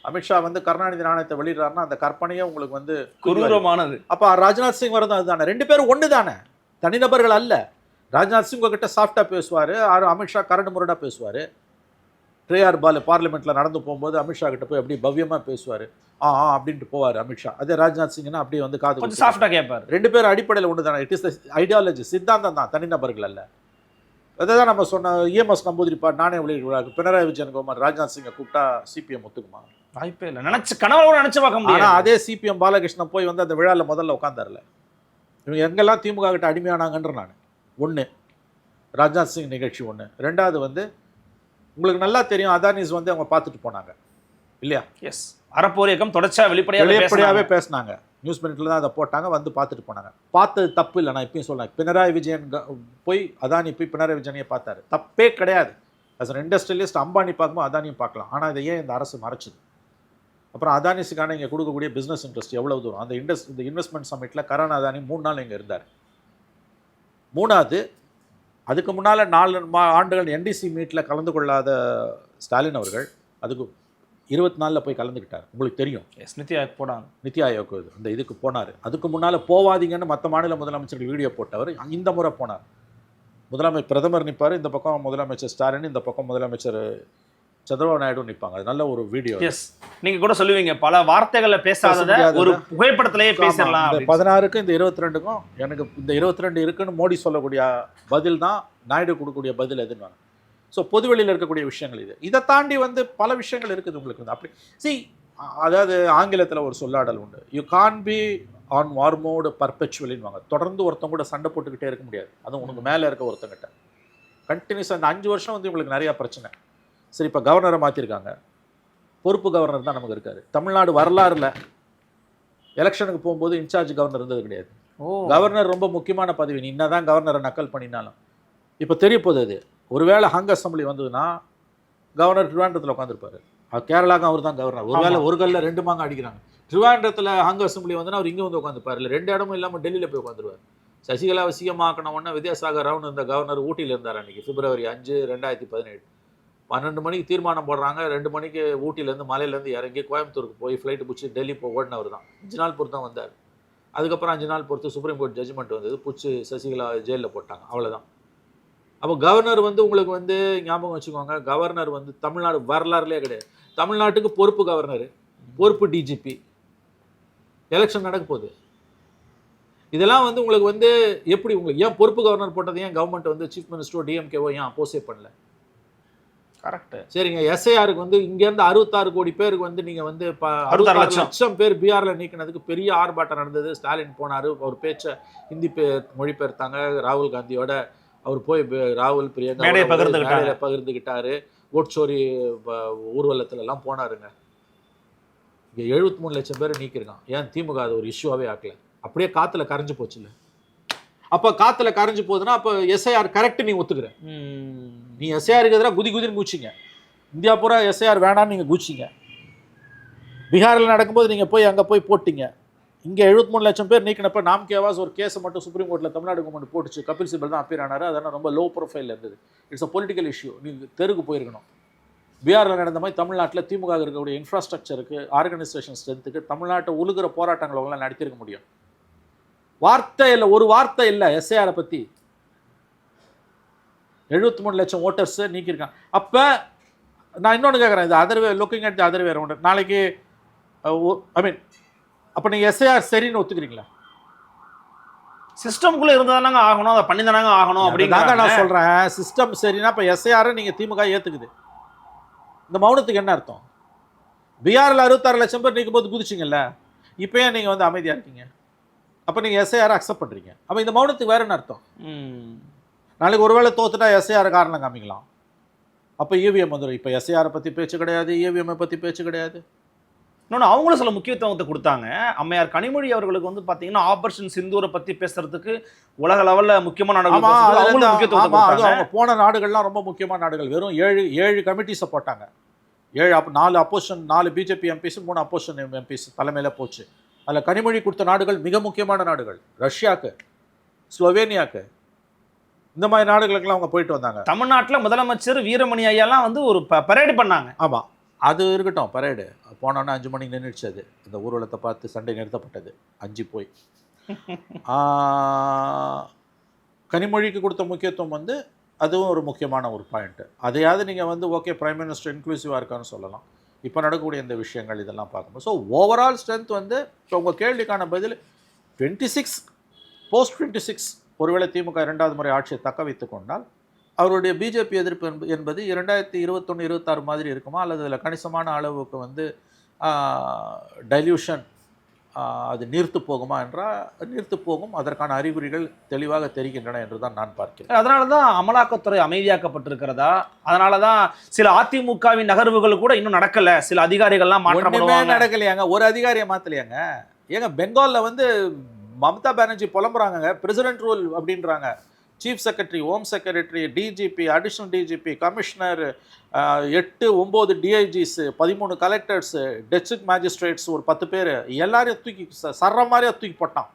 அமித்ஷா வந்து கருணாநிதி நாணயத்தை வெளியிடுறாருன்னா அந்த கற்பனையே உங்களுக்கு வந்து கொடூரமானது. அப்போ ராஜ்நாத் சிங் வரதும் அதுதானே? 2 பேரும் ஒன்று தானே, தனிநபர்கள் அல்ல. ராஜ்நாத் சிங் உங்ககிட்ட சாஃப்டாக பேசுவார், அமித்ஷா கரடு முரடாக பேசுவார். ட்ரேஆர் பால் பார்லிமெண்ட்டில் நடந்து போகும்போது அமித்ஷா கிட்ட போய் அப்படி பவ்யமாக பேசுவார், அப்படின்ட்டு போவார் அமித்ஷா. அதே ராஜ்நாத் சிங்னா அப்படியே வந்து காது கொஞ்சம் சாஃப்டாக கேட்பார். 2 பேரும் அடிப்படையில் ஒன்று தானே. இட் இஸ் த ஐடியாலஜி, சித்தாந்தம் தான், தனிநபர்கள் அல்ல. அதை தான் நம்ம சொன்ன இஎம்எஸ் நம்பூதிரி நாணய வெளியீடு விழாக்கு பினராயி விஜயன் கவர்மெண்ட் ராஜ்நாத் சிங்கை கூப்பிட்டா சிபிஎம் ஒத்துக்குமா? வாய்ப்பே இல்லை. கனவுல நினைச்சு பார்க்க முடியாது. ஆனால் அதே சிபிஎம் பாலகிருஷ்ணன் போய் வந்து அந்த விழாவில் முதல்ல உட்காந்தார்ல. இவங்க எங்கெல்லாம் திமுக கிட்ட அடிமையானாங்கன்ற நான் ஒன்று, ராஜ்நாத் சிங் நிகழ்ச்சி ஒன்று. 2வது வந்து உங்களுக்கு நல்லா தெரியும், அதானிஸ் வந்து அவங்க பார்த்துட்டு போனாங்க இல்லையா? எஸ், அறப்போர் இயக்கம் தொடர்ச்சியாக வெளிப்படையாகவே பேசினாங்க. நியூஸ் மினிட்ல தான் அதை போட்டாங்க, வந்து பார்த்துட்டு போனாங்க. பார்த்தது தப்பு இல்லை, நான் இப்பயும் சொல்றேன். பினராயி விஜயன் போய் அதானி போய் பினராயி விஜயனையே பார்த்தாரு, தப்பே கிடையாது. அஸ் அன் இண்டஸ்ட்ரியலிஸ்ட் அம்பானி பார்க்கும்போது அதானியும் பார்க்கலாம். ஆனால் இதை ஏன் இந்த அரசு மறைச்சிது? அப்புறம் அதானிஸுக்கான இங்கே கொடுக்கக்கூடிய பிஸ்னஸ் இன்ட்ரெஸ்ட் எவ்வளோ தூரம்? அந்த இந்த இன்வெஸ்ட்மெண்ட் சமிட்டில் கரண் அதானி 3 நாள் இங்கே இருந்தார். 3வது, அதுக்கு முன்னால் 4 ஆண்டுகள் என்டிசி மீட்டில் கலந்து கொள்ளாத ஸ்டாலின் அவர்கள் அதுக்கு 24 போய் கலந்துக்கிட்டார். உங்களுக்கு தெரியும், நித்தி ஆயோக் அந்த இதுக்கு போனார். அதுக்கு முன்னால் போவாதீங்கன்னு மற்ற மாநில முதலமைச்சர்கள் வீடியோ போட்டவர் இந்த முறை போனார். பிரதமர் நிற்பார், இந்த பக்கம் முதலமைச்சர் ஸ்டாலின், இந்த பக்கம் முதலமைச்சர் சந்திரபாபு நாயுடு நிற்பாங்க. அது நல்ல ஒரு வீடியோ. எஸ், நீங்க கூட சொல்லுவீங்க பல வார்த்தைகளை பேசாதத ஒரு புகைப்படத்திலேயே பேசலாம். இந்த 16க்கும் இந்த 22க்கும் எனக்கு இந்த 22 இருக்குன்னு மோடி சொல்லக்கூடிய பதில் தான் நாயுடு கொடுக்கக்கூடிய பதில் எதுன்னு. ஸோ பொதுவெளியில் இருக்கக்கூடிய விஷயங்கள் இது. இதை தாண்டி வந்து பல விஷயங்கள் இருக்குது உங்களுக்கு வந்து. அப்படி அதாவது ஆங்கிலத்தில் ஒரு சொல்லாடல் உண்டு, you can be on war mode பர்பெச்சுவலின்வாங்க. தொடர்ந்து ஒருத்தவங்க கூட சண்டை போட்டுக்கிட்டே இருக்க முடியாது. அதுவும் உனக்கு மேலே இருக்க ஒருத்தங்கிட்ட கண்டினியூஸாக இந்த 5 வருஷம் வந்து உங்களுக்கு நிறையா பிரச்சனை. சரி, இப்போ கவர்னரை மாற்றிருக்காங்க, பொறுப்பு கவர்னர் தான் நமக்கு இருக்காரு. தமிழ்நாடு வரலாறுல எலெக்ஷனுக்கு போகும்போது இன்சார்ஜ் கவர்னர் இருந்தது கிடையாது. கவர்னர் ரொம்ப முக்கியமான பதவி. நீ என்னதான் கவர்னரை நக்கல் பண்ணினாலும் இப்போ தெரிய போகுது. அது ஒருவேளை ஹங் அசம்பிளி வந்ததுன்னா கவர்னர் ட்ரிவாண்டத்தில் உட்காந்துருப்பாரு. கேரளாவுக்கு அவர் தான் கவர்னர். ஒருவேளை ஒரு கல்லில் 2 மாங்க அடிக்கிறாங்க. ட்ரிவாண்டத்தில் ஹங் அசம்பிளி வந்தோன்னா அவர் இங்கே வந்து உட்காந்துப்பார். இல்லை 2 இடமும் இல்லாமல் டெல்லியில் போய் உட்காந்துருவார். சசிகலாவை சிஎம் ஆக்கணும்னா வித்யாசாகர் ராவ் இருந்த கவர்னர் ஊட்டியில் இருந்தார். அன்றைக்கி பிப்ரவரி 5, 2017 12 மணிக்கு தீர்மானம் போடுறாங்க. 2 மணிக்கு ஊட்டியிலேருந்து மலையிலேருந்து இறங்கி கோயம்புத்தூருக்கு போய் ஃப்ளைட்டு பிடிச்சி டெல்லி ஓடினவர் தான். 5 நாள் பொறுத்து தான் வந்தார். அதுக்கப்புறம் 5 நாள் பொறுத்து சுப்ரீம் கோர்ட் ஜட்ஜ்மெண்ட் வந்தது, பிடிச்சி சசிகலா ஜெயிலில் போட்டாங்க. அவ்வளோதான். அப்போ கவர்னர் வந்து உங்களுக்கு வந்து ஞாபகம் வச்சுக்கோங்க, கவர்னர் வந்து தமிழ்நாடு வரலாறுலேயே கிடையாது. தமிழ்நாட்டுக்கு பொறுப்பு கவர்னர், பொறுப்பு டிஜிபி. எலெக்ஷன் நடக்க போகுது. இதெல்லாம் வந்து உங்களுக்கு வந்து எப்படி உங்களுக்கு ஏன் பொறுப்பு கவர்னர் போட்டது ஏன் கவர்மெண்ட் வந்து சீஃப் மினிஸ்டரோ டிஎம்கேவோ ஏன் அப்போஸே பண்ணல? கரெக்ட். சரிங்க, எஸ்ஐஆருக்கு வந்து இங்கேருந்து 66 கோடி பேருக்கு வந்து நீங்கள் வந்து 66 லட்சம் பேர் பீகாரில் நீக்கினதுக்கு பெரிய ஆர்ப்பாட்டம் நடந்தது. ஸ்டாலின் போனார், அவர் பேச்சை ஹிந்தி மொழிபெயர்த்தாங்க. ராகுல் காந்தியோட அவர் போய் ராகுல் பிரியங்கா பகிர்ந்துக்கிட்டாரு. ஓட்சோரி ஊர்வலத்துலலாம் போனாருங்க. இங்கே 73 லட்சம் பேர் நீக்கிருக்கான். ஏன் திமுக அது ஒரு இஷ்யூவாகவே ஆக்கல? அப்படியே காற்றுல கரைஞ்சு போச்சு இல்லை? அப்போ காற்றுல கரைஞ்சு போகுதுன்னா அப்போ எஸ்ஐஆர் கரெக்ட் நீ ஒத்துக்கிற? நீ எஸ்ஐஆருக்கு எதிராக குதின்னு குச்சிங்க. இந்தியா பூரா எஸ்ஐஆர் வேணான்னு நீங்கள் குச்சிங்க. பீகாரில் நடக்கும்போது நீங்கள் போய் அங்கே போய் போட்டிங்க. இங்கே 73 லட்சம் பேர் நீக்கினப்ப நாம் கேவாஸ் ஒரு கேஸை மட்டும் சுப்ரீம் கோர்ட்டில் தமிழ்நாடு கவர்மெண்ட் போட்டுச்சு. கபில் சிபல் தான் அப்பீர் ஆனார். அதெல்லாம் ரொம்ப லோ ப்ரொஃபைல் இருந்தது. It's a political issue. நீங்கள் தெருக்கு போயிருக்கணும். பீகாரில் நடந்த மாதிரி தமிழ்நாட்டில் திமுக இருக்கக்கூடிய இன்ஃப்ராஸ்ட்ரக்சருக்கு, ஆர்கனைசேஷன் ஸ்ட்ரென்த்துக்கு தமிழ்நாட்டை உழுகிற போராட்டங்களை அவங்களாம் நடத்திருக்க முடியும். வார்த்தை இல்லை, ஒரு வார்த்தை இல்லை எஸ்ஐஆரை பற்றி. 73 லட்சம் ஓட்டர்ஸ் நீக்கியிருக்காங்க. அப்போ நான் இன்னொன்று கேட்குறேன், இது other way looking at the other way around. நாளைக்கு ஐ மீன் அப்போ நீங்கள் எஸ்ஐஆர் சரின்னு ஒத்துக்கிறீங்களா? சிஸ்டம்குள்ளே இருந்தாதானாங்க ஆகணும், அதை பண்ணி தானாங்க ஆகணும் அப்படிங்கிறாங்க. நான் சொல்கிறேன், சிஸ்டம் சரின்னா இப்போ எஸ்ஐஆரை நீங்கள் திமுக ஏற்றுக்குது. இந்த மௌனத்துக்கு என்ன அர்த்தம்? பீகாரில் 66 லட்சம் பேர் நீக்கும் போது குதிச்சிங்கல்ல, இப்போ ஏன் நீங்கள் வந்து அமைதியாக இருக்கீங்க? அப்போ நீங்கள் எஸ்ஐஆரை அக்செப்ட் பண்ணுறீங்க. அப்போ இந்த மௌனத்துக்கு வேறு என்ன அர்த்தம்? நாளைக்கு ஒருவேளை தோத்துட்டா எஸ்ஐஆர் காரணம் காமிக்கலாம். அப்போ இவிஎம் வந்துடும். இப்போ எஸ்ஐஆரை பற்றி பேச்சு கிடையாது, இவிஎம்ஐ பற்றி பேச்சு கிடையாது. இன்னொன்று அவங்களும் சில முக்கியத்துவத்தை கொடுத்தாங்க. அம்மையார் கனிமொழி அவர்களுக்கு வந்து பார்த்தீங்கன்னா ஆபரேஷன் சிந்தூரை பற்றி பேசுறதுக்கு உலக லெவலில் முக்கியமான நாடுகள் அவங்க போன நாடுகள்லாம் ரொம்ப முக்கியமான நாடுகள். வெறும் 7 கமிட்டிஸை போட்டாங்க. 4 opposition, 4 BJP MPs, 3 opposition MPs தலைமையில் போச்சு. அதில் கனிமொழி கொடுத்த நாடுகள் மிக முக்கியமான நாடுகள். ரஷ்யாவுக்கு, ஸ்லோவேனியாவுக்கு, இந்த மாதிரி நாடுகளுக்கெல்லாம் அவங்க போயிட்டு வந்தாங்க. தமிழ்நாட்டில் முதலமைச்சர் வீரமணி ஐயாலாம் வந்து ஒரு பரேடு பண்ணாங்க. ஆமாம், அது இருக்கட்டும். பரேடு போனோன்னா 5 மணிக்கு நின்றுச்சு. அது இந்த ஊர்வலத்தை பார்த்து சண்டை நிறுத்தப்பட்டது. 5 போய் கனிமொழிக்கு கொடுத்த முக்கியத்துவம் வந்து அதுவும் ஒரு முக்கியமான ஒரு பாயிண்ட்டு. அதையாவது நீங்கள் வந்து ஓகே பிரைம் மினிஸ்டர் இன்க்ளூசிவாக இருக்கான்னு சொல்லலாம். இப்போ நடக்கக்கூடிய இந்த விஷயங்கள் இதெல்லாம் பார்க்கும்போது ஸோ ஓவரால் ஸ்ட்ரென்த் வந்து இப்போ உங்கள் கேள்விக்கான பதில் 26 போஸ்ட் 26 ஒருவேளை திமுக 2வது முறை ஆட்சியை தக்க வைத்து கொண்டால் அவருடைய பிஜேபி எதிர்ப்பு என்பது 2021-26 மாதிரி இருக்குமா, அல்லது அதில் கணிசமான அளவுக்கு வந்து டைல்யூஷன் அது நீர்த்து போகுமா என்றால் நீர்த்து போகும். அதற்கான அறிகுறிகள் தெளிவாக தெரிகின்றன என்று தான் நான் பார்க்கிறேன். அதனால தான் அமலாக்கத்துறை அமைதியாக்கப்பட்டிருக்கிறதா? அதனால தான் சில அதிமுகவின் நகர்வுகள் கூட இன்னும் நடக்கலை, சில அதிகாரிகள்லாம் மாற்றப்படுவாங்க. நடக்கலையாங்க, ஒரு அதிகாரியை மாற்றலையாங்க. ஏங்க பெங்காலில் வந்து மம்தா பானர்ஜி புலம்புறாங்க, பிரசிடென்ட் ரூல் அப்படின்றாங்க. Chief secretary, home secretary, DGP, additional DGP, commissioner, 8-9 DIGs, 13 collectors, district magistrates ஒரு 10 பேர் எல்லாரையும் தூக்கி சர்ற மாதிரியா தூக்கி போட்டான்.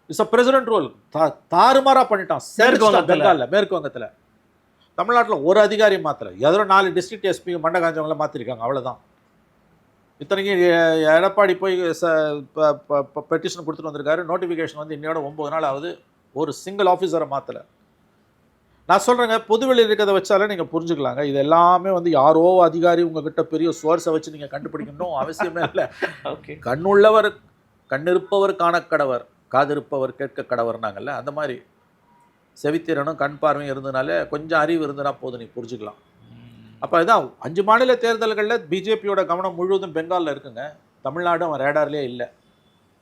It's a president rule. தாறுமாறா பண்ணிட்டான் பெங்காலில், மேற்கு வங்கத்தில். தமிழ்நாட்டில் ஒரு அதிகாரி மாத்திர, ஏதோ 4 டிஸ்ட்ரிக்ட் எஸ்பி மண்டை காஞ்சவங்கள மாற்றிருக்காங்க, அவ்வளோதான். இத்தனைக்கும் எடப்பாடி போய் பெட்டிஷன் கொடுத்துட்டு வந்திருக்காரு. நோட்டிஃபிகேஷன் வந்து இன்னையோட 9 நாள் ஆகுது. ஒரு சிங்கிள் ஆஃபீஸரை மாற்றலை. நான் சொல்கிறேங்க, பொதுவெளியில் இருக்கிறத வச்சாலே நீங்கள் புரிஞ்சுக்கலாங்க. இது எல்லாமே வந்து யாரோ அதிகாரி உங்ககிட்ட பெரிய சோர்ஸை வச்சு நீங்கள் கண்டுபிடிக்கணும் அவசியமே இல்லை. ஓகே, கண்ணுள்ளவர் கண்ணிருப்பவர் காணக்கடவர், காதிருப்பவர் கேட்க கடவர்னாங்கல்ல, அந்த மாதிரி செவித்திறனும் கண் பார்வையும் இருந்ததுனால கொஞ்சம் அறிவு இருந்ததுனா போதும், நீ புரிஞ்சுக்கலாம். அப்போ இதான் 5 மாநில தேர்தல்களில் பிஜேபியோட கவனம் முழுவதும் பெங்காலில் இருக்குங்க. தமிழ்நாடு அவன் ரேடார்லேயே இல்லை.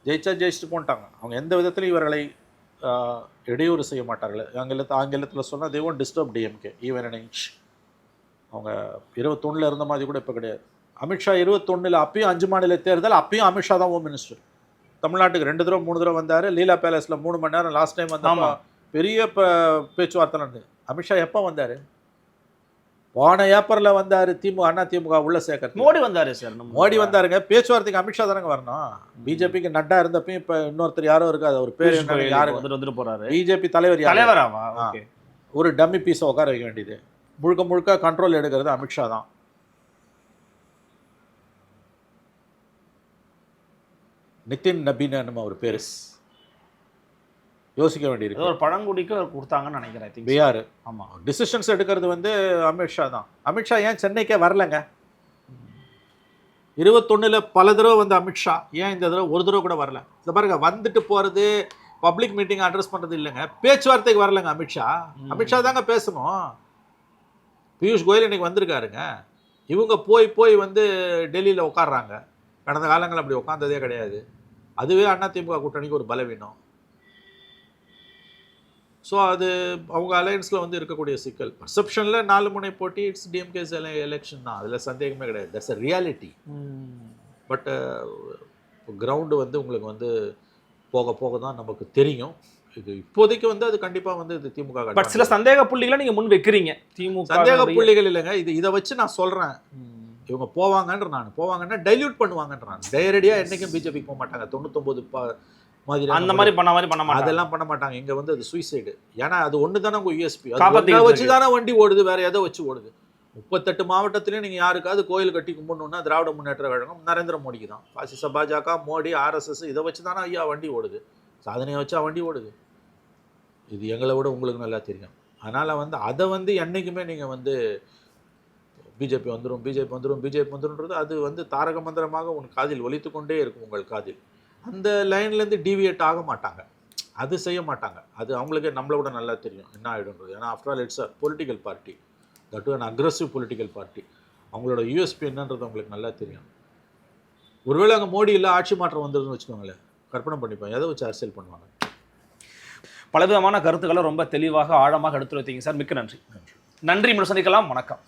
ஜெயிச்சுட்டு போன்ட்டாங்க. அவங்க எந்த விதத்திலையும் இவர்களை இடையூறு செய்ய மாட்டார்கள். ஆங்கிலத்தில் சொன்னால் they won't disturb DMK even an inch. அவங்க 21 இருந்த மாதிரி கூட இப்போ கிடையாது. அமித்ஷா 21 அப்பயும் 5 மாநில தேர்தல், அப்பயும் அமித்ஷா தான் ஹோம் மினிஸ்டர். தமிழ்நாட்டுக்கு 2 தடவை 3 தடவை வந்தார். லீலா பேலஸில் 3 மணி நேரம் லாஸ்ட் டைம் வந்தால் பெரிய பேச்சுவார்த்தை நடந்தது. அமித்ஷா எப்போ வந்தார்? போன ஏப்ரலில் வந்தார். திமுக உள்ள சேர்க்க மோடி வந்தார் சார். மோடி வந்தாருங்க. பேச்சுவார்த்தைக்கு அமித்ஷா தானங்க வரணும். பிஜேபிக்கு நட்டா இருந்தப்பையும் இப்போ இன்னொருத்தர் யாரோ இருக்காது, ஒரு பேர் யாரு வந்துட்டு போறாரு. பிஜேபி தலைவராமா ஒரு டம்மி பீஸை உட்கார வைக்க வேண்டியது. முழுக்க கண்ட்ரோல் எடுக்கிறது அமித்ஷா தான். நிதின் நபீன் ஒரு பேர் யோசிக்க வேண்டியிருக்கு. ஒரு பழங்குடிக்கு கொடுத்தாங்கன்னு நினைக்கிறேன். பீகார். ஆமாம், டிசிஷன்ஸ் எடுக்கிறது வந்து அமித்ஷா தான். அமித்ஷா ஏன் சென்னைக்கே வரலங்க? 21 பல தடவை வந்து அமித்ஷா ஏன் இந்த தடவை ஒரு தடவை கூட வரல? இந்த பாருங்க, வந்துட்டு போகிறது பப்ளிக் மீட்டிங் அட்ரஸ் பண்றது இல்லைங்க, பேச்சுவார்த்தைக்கு வரலங்க அமித்ஷா. அமித்ஷா தாங்க பேசணும். பியூஷ் கோயல் இன்னைக்கு வந்திருக்காருங்க. இவங்க போய் வந்து டெல்லியில் உட்காடுறாங்க. கடந்த காலங்கள் அப்படி உட்காந்ததே கிடையாது. அதுவே அதிமுக கூட்டணிக்கு ஒரு பலவீனம். ஸோ அது அவங்க அலையன்ஸில் வந்து இருக்கக்கூடிய சிக்கல். பர்செப்ஷனில் 4 முனை போட்டி, இட்ஸ் டிஎம்கேஸ் எலெக்ஷன் தான், அதில் சந்தேகமே கிடையாது. That's a reality. But ground வந்து உங்களுக்கு வந்து போக போக தான் நமக்கு தெரியும். இது இப்போதைக்கு வந்து அது கண்டிப்பாக வந்து இது திமுக. பட் சில சந்தேக புள்ளிகளை நீங்கள் முன் வைக்கிறீங்க. திமுக சந்தேக புள்ளிகள் இல்லைங்க, இதை வச்சு நான் சொல்கிறேன். இவங்க போவாங்கன்னா டைல்யூட் பண்ணுவாங்கன்றான். டைரக்டாக என்றைக்கும் பிஜேபிக்கு போக மாட்டாங்க. 99 மாதிரி அந்த மாதிரி பண்ண மாட்டாங்க. அதெல்லாம் பண்ண மாட்டாங்க. இங்கே வந்து அது சூசைடு. ஏன்னா அது ஒன்று தானே உங்கள் யூஎஸ்பி. அதை வச்சு தானே வண்டி ஓடுது, வேற எதை வச்சு ஓடுது? 38 மாவட்டத்திலையும் நீங்கள் யாருக்காவது கோயில் கட்டி கும்பிடணுன்னா திராவிட முன்னேற்ற கழகம் நரேந்திர மோடிக்கு தான். பாசிச பாஜக, மோடி, ஆர்எஸ்எஸ் இதை வச்சு தானே ஐயா வண்டி ஓடுது. சாதனையை வச்சா வண்டி ஓடுது. இது எங்களை விட உங்களுக்கு நல்லா தெரியும். அதனால் வந்து அதை வந்து என்றைக்குமே நீங்கள் வந்து பிஜேபி வந்துடும் அது வந்து தாரக மந்திரமாக உங்கள் காதில் ஒலித்து கொண்டே இருக்கும். உங்கள் காதில் அந்த லைன்லேருந்து டீவியேட் ஆக மாட்டாங்க. அது செய்ய மாட்டாங்க. அது அவங்களுக்கே நம்மளை விட நல்லா தெரியும் என்ன ஆகிடுன்றது. ஏன்னா after all it's a political party, that an aggressive political party. அவங்களோட யூஎஸ்பி என்னன்றது அவங்களுக்கு நல்லா தெரியும். ஒருவேளை அங்கே மோடி இல்லை ஆட்சி மாற்றம் வந்ததுன்னு வச்சுக்கோங்களேன், கற்பனை பண்ணிப்போம் எதை வச்சு அரசியல் பண்ணுவாங்க. பலவிதமான கருத்துக்களை ரொம்ப தெளிவாக ஆழமாக எடுத்து வைத்தீங்க சார். மிக்க நன்றி. நன்றி. சந்திக்கலாம். வணக்கம்.